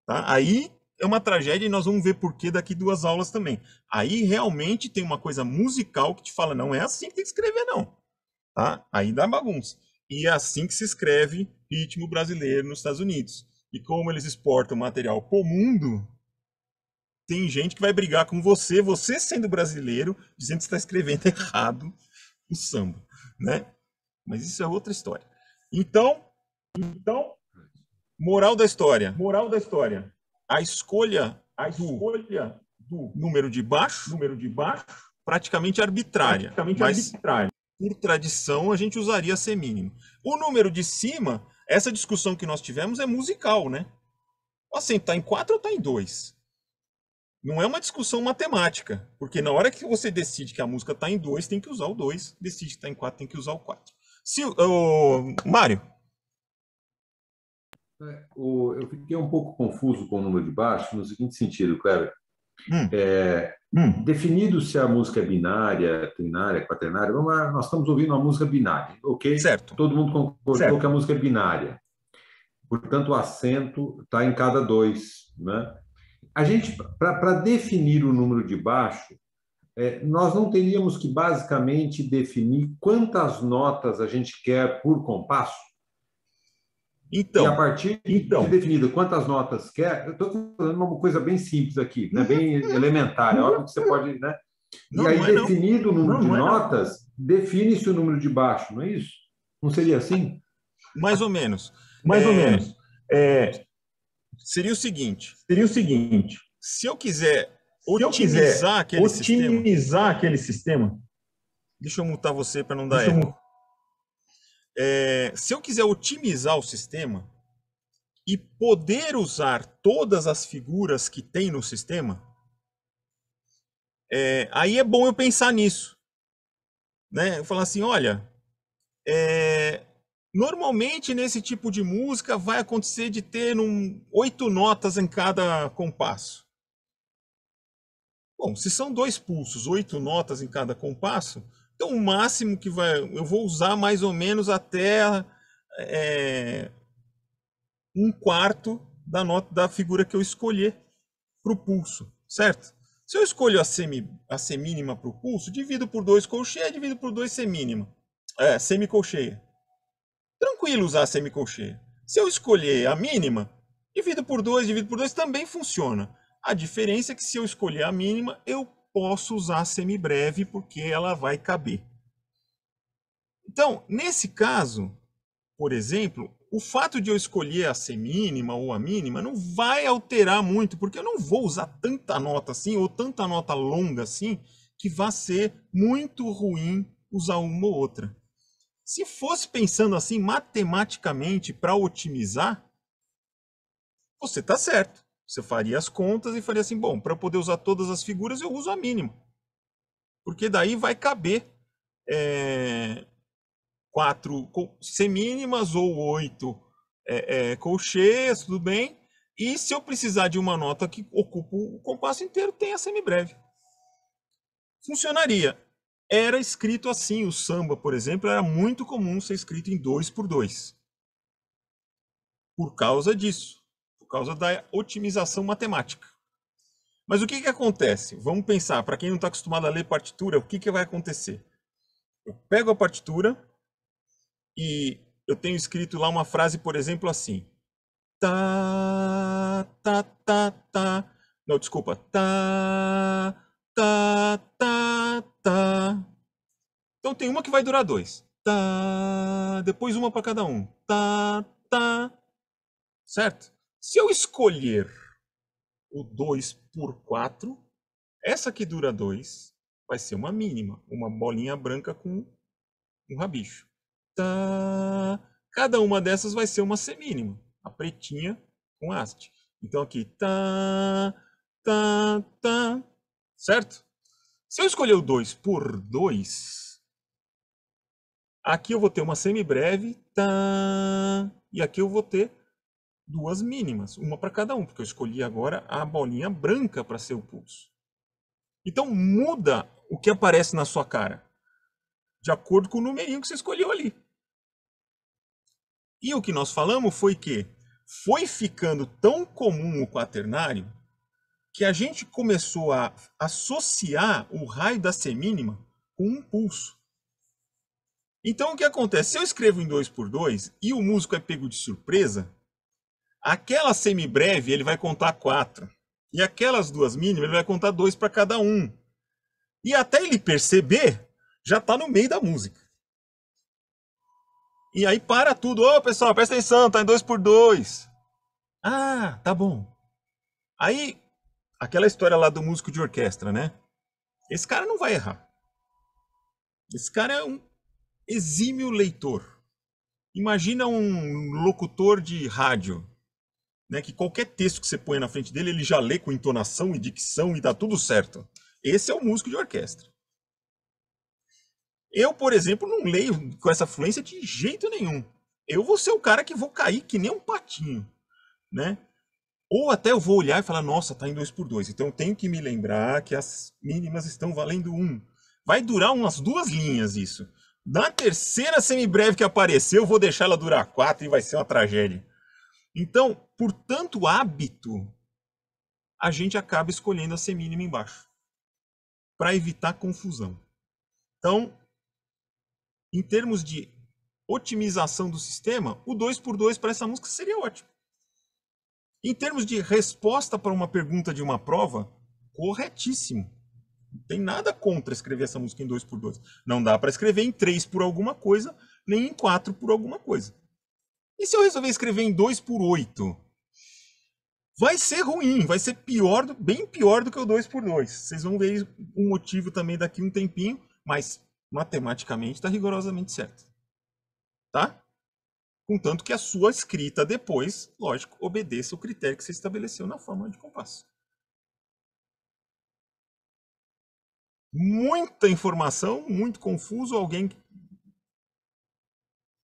tá? Aí é uma tragédia e nós vamos ver por que daqui 2 aulas também. Aí realmente tem uma coisa musical que te fala, não é assim que tem que escrever não, tá? Aí dá bagunça. E é assim que se escreve ritmo brasileiro nos Estados Unidos. E como eles exportam material pro mundo, tem gente que vai brigar com você sendo brasileiro, dizendo que você está escrevendo errado o samba, né? Mas isso é outra história. Então, moral da história. A escolha do número de baixo, praticamente arbitrária. Por tradição, a gente usaria ser mínimo. O número de cima, essa discussão que nós tivemos é musical, né? O acento está em 4 ou está em 2? Não é uma discussão matemática, porque na hora que você decide que a música está em 2, tem que usar o 2. Decide que está em 4, tem que usar o 4. Mário? Eu fiquei um pouco confuso com o número de baixo, no seguinte sentido, Cleber. Definido se a música é binária, trinária, quaternária, nós estamos ouvindo uma música binária, ok? Certo. Todo mundo concordou que a música é binária. Portanto, o acento está em cada 2, né? A gente, para definir o número de baixo, nós não teríamos que basicamente definir quantas notas a gente quer por compasso? Então, e a partir de definido quantas notas quer, eu estou falando uma coisa bem simples aqui, né? Bem elementar, é óbvio que você pode, né? E aí, definido o número de notas, define-se o número de baixo, não é isso? Não seria assim? Mais ou menos. Seria o seguinte. Se eu quiser otimizar aquele sistema, deixa eu mutar você para não dar erro. Se eu quiser otimizar o sistema e poder usar todas as figuras que tem no sistema, aí é bom eu pensar nisso, né? Eu falar assim, olha, normalmente nesse tipo de música vai acontecer de ter 8 notas em cada compasso. Bom, se são 2 pulsos, 8 notas em cada compasso, então o máximo que eu vou usar mais ou menos até 1/4 da nota da figura que eu escolher para o pulso, certo? Se eu escolho a semínima para o pulso, divido por 2 colcheia, divido por 2 semínima, semicolcheia. tranquilo usar a semicolcheia. Se eu escolher a mínima, divido por 2 também funciona. A diferença é que se eu escolher a mínima, eu posso usar a semibreve porque ela vai caber. Então, nesse caso, por exemplo, o fato de eu escolher a semínima ou a mínima não vai alterar muito, porque eu não vou usar tanta nota assim, ou tanta nota longa assim, que vai ser muito ruim usar uma ou outra. Se fosse pensando assim matematicamente para otimizar, você está certo. Você faria as contas e faria assim, bom, para eu poder usar todas as figuras eu uso a mínima. Porque daí vai caber 4 semínimas ou 8 colcheias, tudo bem. E se eu precisar de uma nota que ocupa o compasso inteiro, tem a semibreve. Funcionaria. Era escrito assim, o samba, por exemplo, era muito comum ser escrito em 2x2. Por causa disso. Por causa da otimização matemática. Mas o que acontece? Vamos pensar, para quem não está acostumado a ler partitura, o que vai acontecer? Eu pego a partitura e eu tenho escrito lá uma frase, por exemplo, assim. Tá, tá, tá, tá. Não, desculpa. Tá, tá, tá, tá. Então tem uma que vai durar 2. Tá, depois uma para cada um. Tá, tá. Certo? Se eu escolher o 2x4, essa que dura 2 vai ser uma mínima, uma bolinha branca com um rabicho. Tá. Cada uma dessas vai ser uma semínima, a pretinha com haste. Então aqui, tá, tá, tá, certo? Se eu escolher o 2x2, aqui eu vou ter uma semibreve, tá, e aqui eu vou ter 2 mínimas, uma para cada um, porque eu escolhi agora a bolinha branca para ser o pulso. Então muda o que aparece na sua cara, de acordo com o numerinho que você escolheu ali. E o que nós falamos foi que foi ficando tão comum o quaternário que a gente começou a associar o raio da semínima com um pulso. Então o que acontece? Se eu escrevo em 2x2 e o músico é pego de surpresa, aquela semibreve ele vai contar 4. E aquelas 2 mínimas ele vai contar 2 para cada um. E até ele perceber, já está no meio da música. E aí para tudo. Ô pessoal, presta atenção, tá em 2x2. Ah, tá bom. Aí, aquela história lá do músico de orquestra, né? Esse cara não vai errar. Esse cara é um exímio leitor. Imagina um locutor de rádio, né, que qualquer texto que você põe na frente dele, ele já lê com entonação e dicção e dá tudo certo. Esse é o músico de orquestra. Eu, por exemplo, não leio com essa fluência de jeito nenhum. Eu vou ser o cara que vou cair que nem um patinho, né? Ou até eu vou olhar e falar, nossa, tá em 2x2. Então eu tenho que me lembrar que as mínimas estão valendo 1. Vai durar umas 2 linhas isso. Na terceira semibreve que aparecer, eu vou deixar ela durar 4 e vai ser uma tragédia. Então, por tanto hábito, a gente acaba escolhendo a semínima embaixo, para evitar confusão. Então, em termos de otimização do sistema, o 2x2 para essa música seria ótimo. Em termos de resposta para uma pergunta de uma prova, corretíssimo. Não tem nada contra escrever essa música em 2x2. Não dá para escrever em 3 por alguma coisa, nem em 4 por alguma coisa. E se eu resolver escrever em 2x8? Vai ser ruim, vai ser pior, bem pior do que o 2x2. Vocês vão ver um motivo também daqui um tempinho, mas matematicamente está rigorosamente certo. Tá? Contanto que a sua escrita depois, lógico, obedeça o critério que você estabeleceu na fórmula de compasso. Muita informação, muito confuso. Alguém...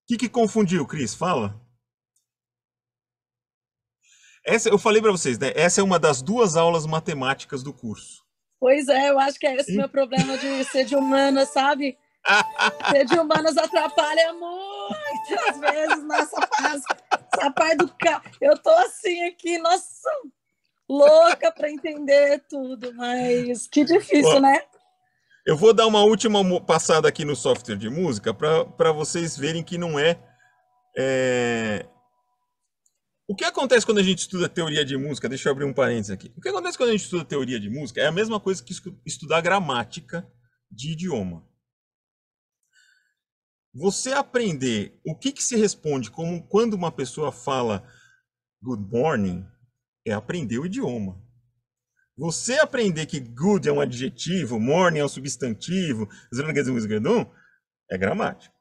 O que confundiu, Cris? Fala. Eu falei para vocês, né? Essa é uma das 2 aulas matemáticas do curso. Pois é, eu acho que é esse meu problema de ser de humanas, sabe? Ser de humanas atrapalha muitas vezes nessa fase. Essa parte do carro. Eu tô assim aqui, nossa, louca para entender tudo, mas que difícil, né? Eu vou dar uma última passada aqui no software de música para vocês verem que não é O que acontece quando a gente estuda teoria de música? Deixa eu abrir um parênteses aqui. O que acontece quando a gente estuda teoria de música é a mesma coisa que estudar gramática de idioma. Você aprender o que se responde como quando uma pessoa fala good morning é aprender o idioma. Você aprender que good é um adjetivo, morning é um substantivo, é gramática.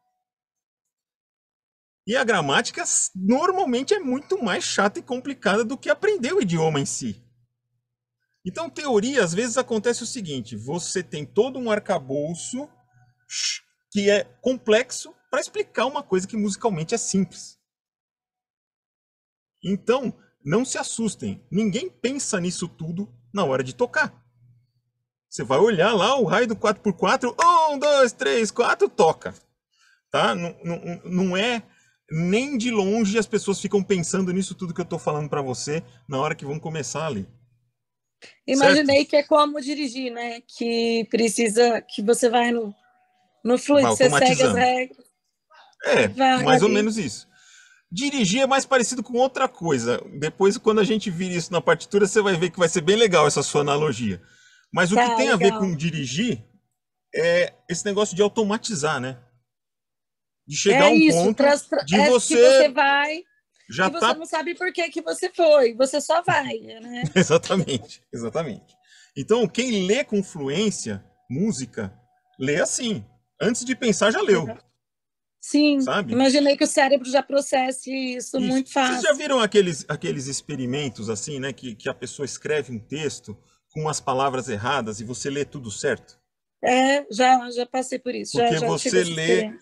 E a gramática normalmente é muito mais chata e complicada do que aprender o idioma em si. Então, teoria, às vezes acontece o seguinte, você tem todo um arcabouço que é complexo para explicar uma coisa que musicalmente é simples. Então, não se assustem, ninguém pensa nisso tudo na hora de tocar. Você vai olhar lá o raio do 4x4, 1, 2, 3, 4, toca. Tá? Não é nem de longe as pessoas ficam pensando nisso tudo que eu estou falando para você na hora que vão começar ali. Imaginei certo? Que é como dirigir, né? Que precisa que você vai no fluido, você segue as regras. Mais ou menos isso. Dirigir é mais parecido com outra coisa. Depois, quando a gente vir isso na partitura, você vai ver que vai ser bem legal essa sua analogia. Mas o que tem a ver com dirigir é esse negócio de automatizar, né? De chegar a um ponto de você... que você vai já e você não sabe por que você foi. Você só vai, né? Exatamente. Então, quem lê com fluência, música, lê assim. Antes de pensar, já leu. Sim, sabe? Imaginei que o cérebro já processe isso muito fácil. Vocês já viram aqueles experimentos assim, né? Que a pessoa escreve um texto com umas palavras erradas e você lê tudo certo? Já passei por isso. Porque já você lê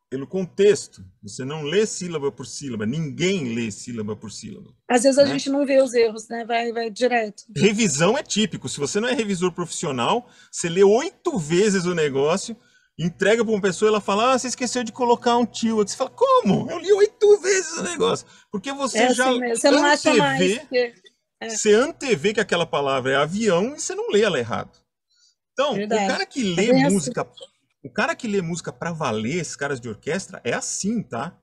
pelo contexto. Você não lê sílaba por sílaba. Ninguém lê sílaba por sílaba. Às vezes a gente não vê os erros, né? Vai direto. Revisão é típico. Se você não é revisor profissional, você lê 8 vezes o negócio, entrega para uma pessoa e ela fala, você esqueceu de colocar um tio. Você fala, como? Eu li 8 vezes o negócio. Porque você já você não acha mais você antevê que aquela palavra é avião e você não lê ela errado. Então, Verdade. o cara que lê música, o cara que lê música para valer, esses caras de orquestra, é assim, tá?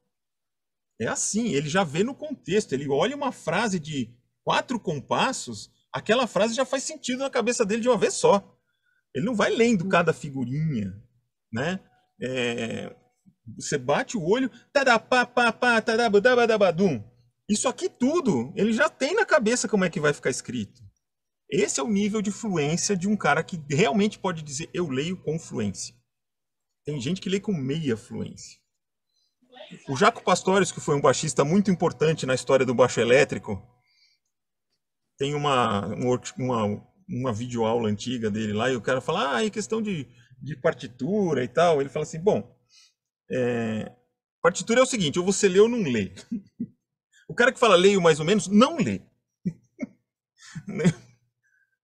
É assim, ele já vê no contexto, ele olha uma frase de 4 compassos, aquela frase já faz sentido na cabeça dele de uma vez só. Ele não vai lendo cada figurinha, né? Você bate o olho, isso aqui tudo, ele já tem na cabeça como é que vai ficar escrito. Esse é o nível de fluência de um cara que realmente pode dizer, eu leio com fluência. Tem gente que lê com meia fluência. O Jaco Pastorius, que foi um baixista muito importante na história do baixo elétrico, tem uma videoaula antiga dele lá, e o cara fala, é questão de partitura e tal. Ele fala assim, bom, partitura é o seguinte, ou você lê ou não lê. O cara que fala leio mais ou menos, não lê.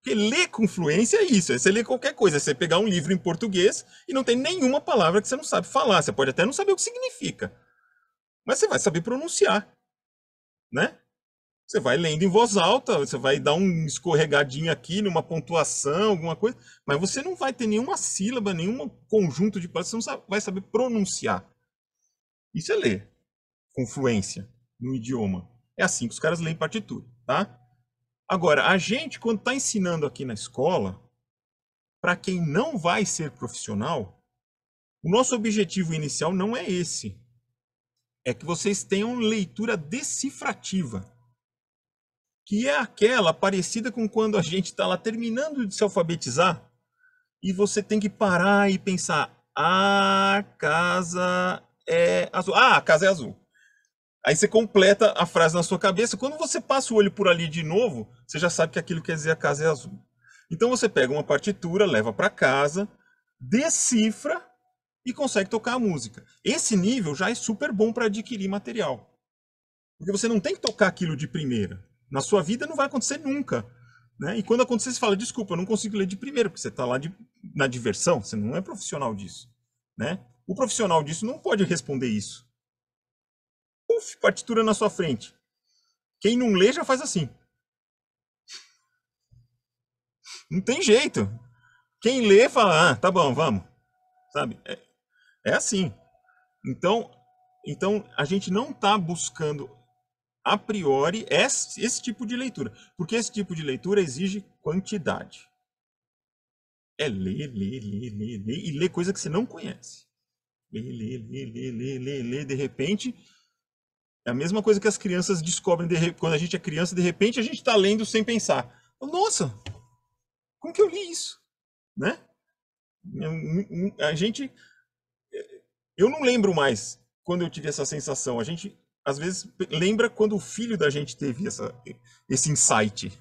Porque ler com fluência é isso, você lê qualquer coisa, você pegar um livro em português e não tem nenhuma palavra que você não sabe falar, você pode até não saber o que significa, mas você vai saber pronunciar, né? Você vai lendo em voz alta, você vai dar um escorregadinho aqui numa pontuação, alguma coisa, mas você não vai ter nenhuma sílaba, nenhum conjunto de palavras, você não vai saber pronunciar. Isso é ler com fluência no idioma. É assim que os caras leem partitura, tá? Agora, a gente, quando está ensinando aqui na escola, para quem não vai ser profissional, o nosso objetivo inicial não é esse. É que vocês tenham leitura decifrativa, que é aquela parecida com quando a gente está lá terminando de se alfabetizar e você tem que parar e pensar, a casa é azul. A casa é azul. Aí você completa a frase na sua cabeça. Quando você passa o olho por ali de novo, você já sabe que aquilo quer dizer a casa é azul. Então você pega uma partitura, leva para casa, decifra e consegue tocar a música. Esse nível já é super bom para adquirir material. Porque você não tem que tocar aquilo de primeira. Na sua vida não vai acontecer nunca. Né? E quando acontecer, você fala, desculpa, eu não consigo ler de primeira, porque você está lá na diversão, você não é profissional disso. Né? O profissional disso não pode responder isso. Partitura na sua frente. Quem não lê já faz assim. Não tem jeito. Quem lê fala, tá bom, vamos. Sabe? É assim. Então, Então, a gente não está buscando, a priori, esse tipo de leitura. Porque esse tipo de leitura exige quantidade. É ler, ler, ler, ler, ler, e ler coisa que você não conhece. Ler, ler, ler, ler, ler, ler, ler, de repente... É a mesma coisa que as crianças descobrem quando a gente é criança, de repente a gente está lendo sem pensar. Nossa, como que eu li isso? Né? A gente... Eu não lembro mais quando eu tive essa sensação. A gente, às vezes, lembra quando o filho da gente teve esse insight.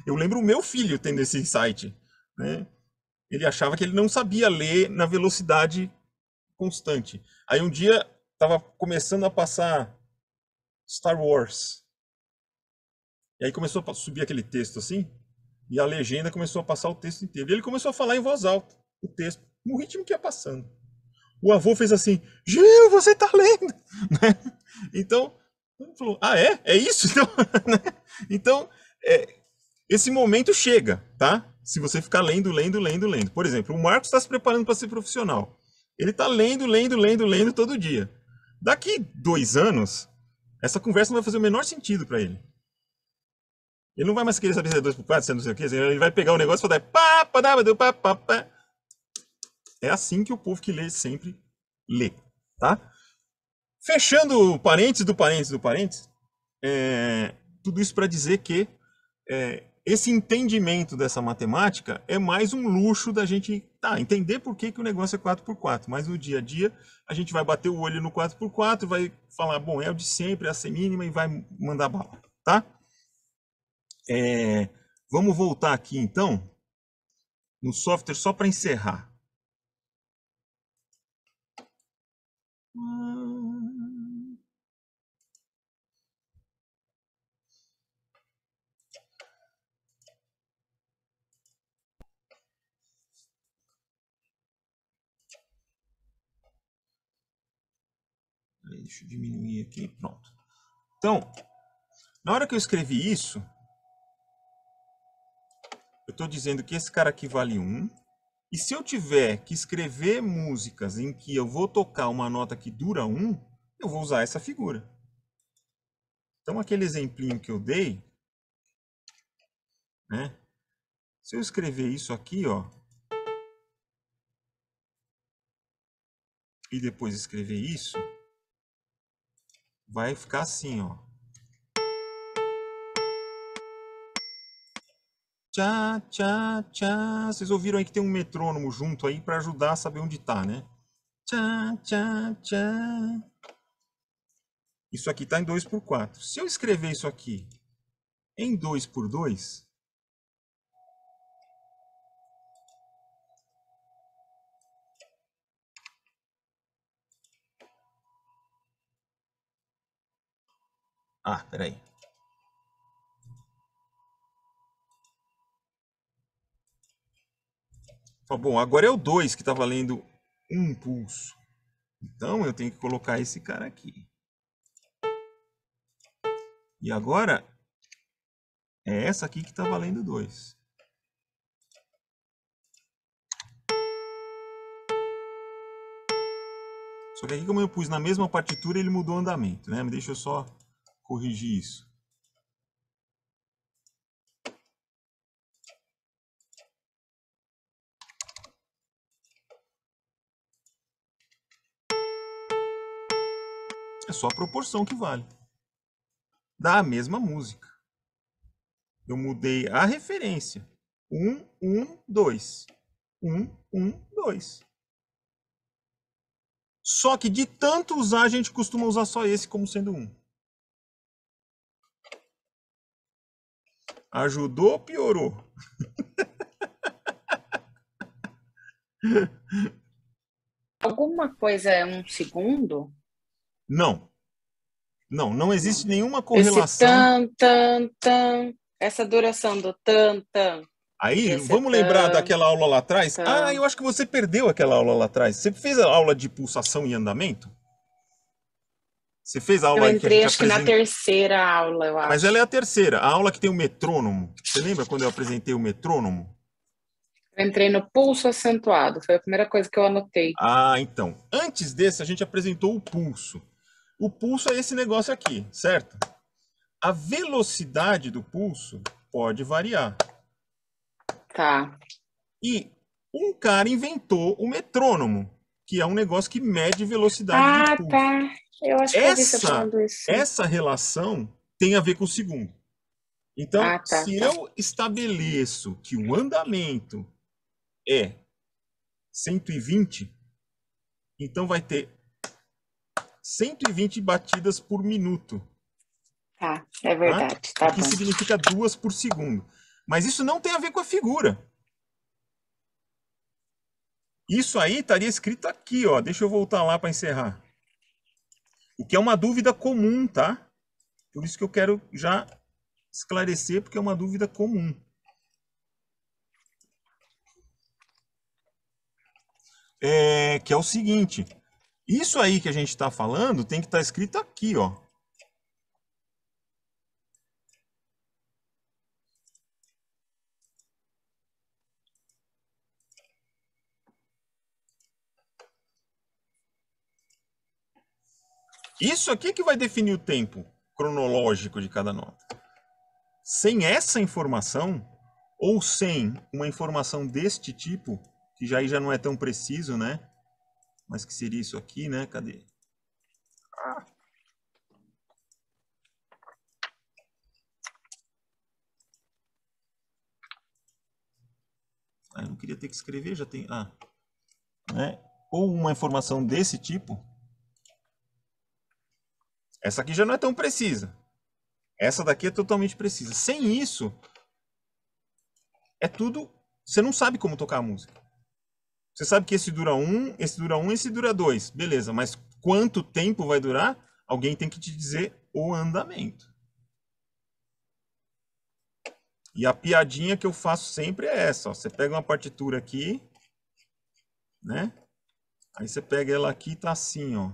Eu lembro o meu filho tendo esse insight. Né? Ele achava que ele não sabia ler na velocidade constante. Aí um dia, estava começando a passar Star Wars. E aí começou a subir aquele texto assim, e a legenda começou a passar o texto inteiro. E ele começou a falar em voz alta o texto, no ritmo que ia passando. O avô fez assim: Gil, você tá lendo! Então, ele falou: ah, é? É isso? Então, esse momento chega, tá? Se você ficar lendo. Por exemplo, o Marcos está se preparando para ser profissional. Ele está lendo todo dia. Daqui 2 anos, essa conversa não vai fazer o menor sentido para ele. Ele não vai mais querer saber se é 2x4, se é não sei o que. Ele vai pegar o negócio e falar: pá. É assim que o povo que lê sempre lê, tá? Fechando o parênteses do parênteses, tudo isso para dizer que esse entendimento dessa matemática é mais um luxo da gente entender por que o negócio é 4x4. Mas no dia a dia a gente vai bater o olho no 4x4, vai falar, bom, é o de sempre, é a C mínima, e vai mandar bala, tá? Vamos voltar aqui então no software só para encerrar. Deixa eu diminuir aqui, pronto. Então, na hora que eu escrevi isso, eu estou dizendo que esse cara aqui vale 1. E se eu tiver que escrever músicas em que eu vou tocar uma nota que dura 1, eu vou usar essa figura. Então, aquele exemplinho que eu dei, né? Se eu escrever isso aqui, ó, e depois escrever isso, vai ficar assim, ó. Tchá, tchá, tchá. Vocês ouviram aí que tem um metrônomo junto aí para ajudar a saber onde tá, né? Tchá, tchá, tchá. Isso aqui tá em 2x4. Se eu escrever isso aqui em 2x2, peraí. Bom, agora é o 2 que está valendo 1 pulso. Então, eu tenho que colocar esse cara aqui. E agora, é essa aqui que está valendo 2. Só que aqui, como eu pus na mesma partitura, ele mudou o andamento, né? Deixa eu só corrigir isso. É só a proporção que vale. Dá a mesma música. Eu mudei a referência. 1, 1, 2. 1, 1, 2. Só que de tanto usar, a gente costuma usar só esse como sendo 1. Ajudou ou piorou? Alguma coisa é 1 segundo? Não. Não existe nenhuma correlação. Esse tan, tan, tan, essa duração do tan, tan. Aí, vamos lembrar daquela aula lá atrás? Eu acho que você perdeu aquela aula lá atrás. Você fez a aula de pulsação e andamento? Você fez a aula Eu entrei, acho que na terceira aula, eu acho. Mas ela é a terceira, a aula que tem o metrônomo. Você lembra quando eu apresentei o metrônomo? Eu entrei no pulso acentuado, foi a primeira coisa que eu anotei. Então. Antes desse, a gente apresentou o pulso. O pulso é esse negócio aqui, certo? A velocidade do pulso pode variar. Tá. E um cara inventou o metrônomo, que é um negócio que mede velocidade de pulso. Tá. Eu acho que eu vi você falando isso. Essa relação tem a ver com o segundo. Então, se tá. eu estabeleço que o andamento é 120, então vai ter 120 batidas por minuto. Tá, é verdade. Tá o que bom. significa 2 por segundo. Mas isso não tem a ver com a figura. Isso aí estaria escrito aqui, ó. Deixa eu voltar lá para encerrar. O que é uma dúvida comum, tá? Por isso que eu quero já esclarecer, porque é uma dúvida comum. Que é o seguinte. Isso aí que a gente está falando tem que estar escrito aqui, ó. Isso aqui que vai definir o tempo cronológico de cada nota. Sem essa informação, ou sem uma informação deste tipo, que já não é tão preciso, né? Mas que seria isso aqui, né? Cadê? Eu não queria ter que escrever, já tem... né? Ou uma informação desse tipo. Essa aqui já não é tão precisa. Essa daqui é totalmente precisa. Sem isso, é tudo... Você não sabe como tocar a música. Você sabe que esse dura 1, esse dura 1, esse dura 2. Beleza, mas quanto tempo vai durar? Alguém tem que te dizer o andamento. E a piadinha que eu faço sempre é essa. Ó. Você pega uma partitura aqui, né? Aí você pega ela aqui e tá assim, ó.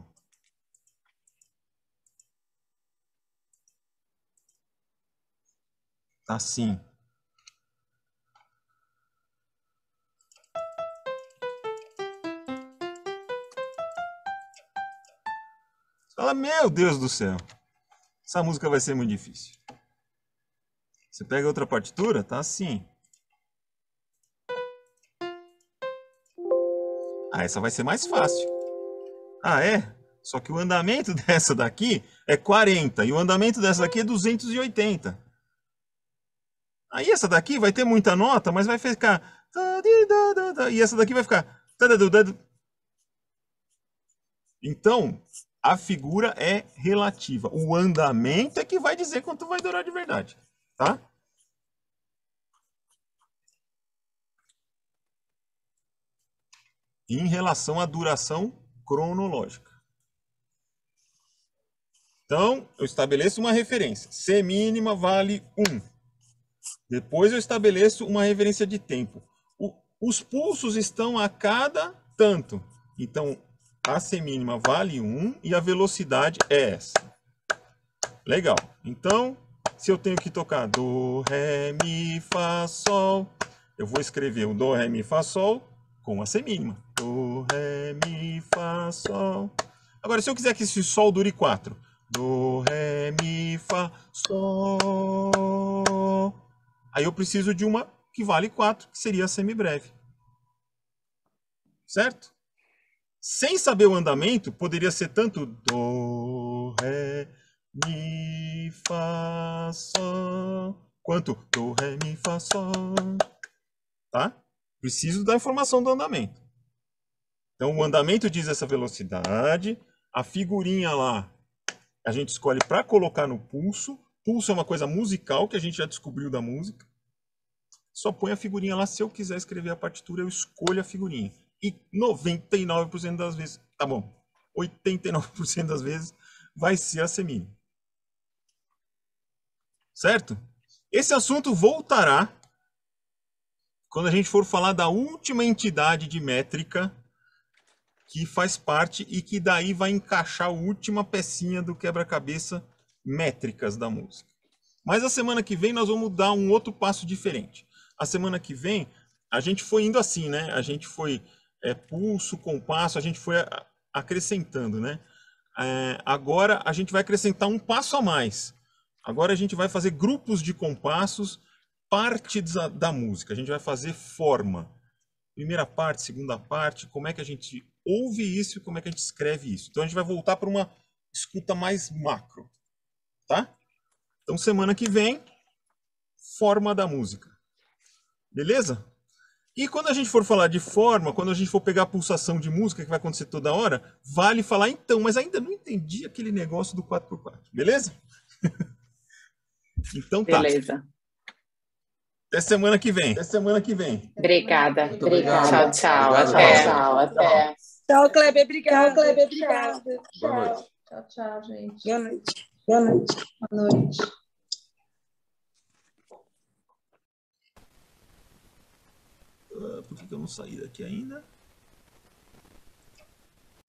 Tá assim. Você fala, meu Deus do céu. Essa música vai ser muito difícil. Você pega outra partitura, tá assim. Essa vai ser mais fácil. É? Só que o andamento dessa daqui é 40 e o andamento dessa daqui é 280. Aí essa daqui vai ter muita nota, mas vai ficar... E essa daqui vai ficar... Então, a figura é relativa. O andamento é que vai dizer quanto vai durar de verdade. Tá? Em relação à duração cronológica. Então, eu estabeleço uma referência. C mínima vale 1. Depois eu estabeleço uma referência de tempo. Os pulsos estão a cada tanto. Então, a C mínima vale 1 e a velocidade é essa. Legal. Então, se eu tenho que tocar Do, Ré, Mi, Fá, Sol, eu vou escrever o Do, Ré, Mi, Fá, Sol com a C mínima. Do, Ré, Mi, Fá, Sol. Agora, se eu quiser que esse Sol dure 4. Do, Ré, Mi, Fá, Sol. Aí eu preciso de uma que vale 4, que seria a semibreve. Certo? Sem saber o andamento, poderia ser tanto Do, Ré, Mi, Fá, Sol, quanto Do, Ré, Mi, Fá, Sol. Tá? Preciso da informação do andamento. Então, o andamento diz essa velocidade. A figurinha lá, a gente escolhe para colocar no pulso. Pulso é uma coisa musical que a gente já descobriu da música. Só põe a figurinha lá. Se eu quiser escrever a partitura, eu escolho a figurinha. E 99% das vezes, tá bom, 89% das vezes vai ser a C mínima. Certo? Esse assunto voltará quando a gente for falar da última entidade de métrica que faz parte e que daí vai encaixar a última pecinha do quebra-cabeça métricas da música. Mas a semana que vem nós vamos dar um outro passo diferente. A semana que vem a gente foi indo assim, né? A gente foi pulso, compasso, a gente foi acrescentando, né? agora a gente vai acrescentar um passo a mais. Agora a gente vai fazer grupos de compassos, partes da música. A gente vai fazer forma. Primeira parte, segunda parte, como é que a gente ouve isso e como é que a gente escreve isso. Então a gente vai voltar para uma escuta mais macro, tá? Então semana que vem, forma da música. Beleza? E quando a gente for falar de forma, quando a gente for pegar a pulsação de música, que vai acontecer toda hora, vale falar então, mas ainda não entendi aquele negócio do 4x4. Beleza? Então tá. Beleza. Até semana que vem. Até semana que vem. Obrigada. Obrigado. Tchau, tchau. Obrigado. Até. Tchau, Até. Tchau, Kleber. Obrigada. Obrigada. Boa noite. Tchau, tchau, gente. Boa noite. Boa noite. Boa noite. Por que eu não saí daqui ainda?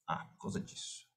Ah, por causa disso.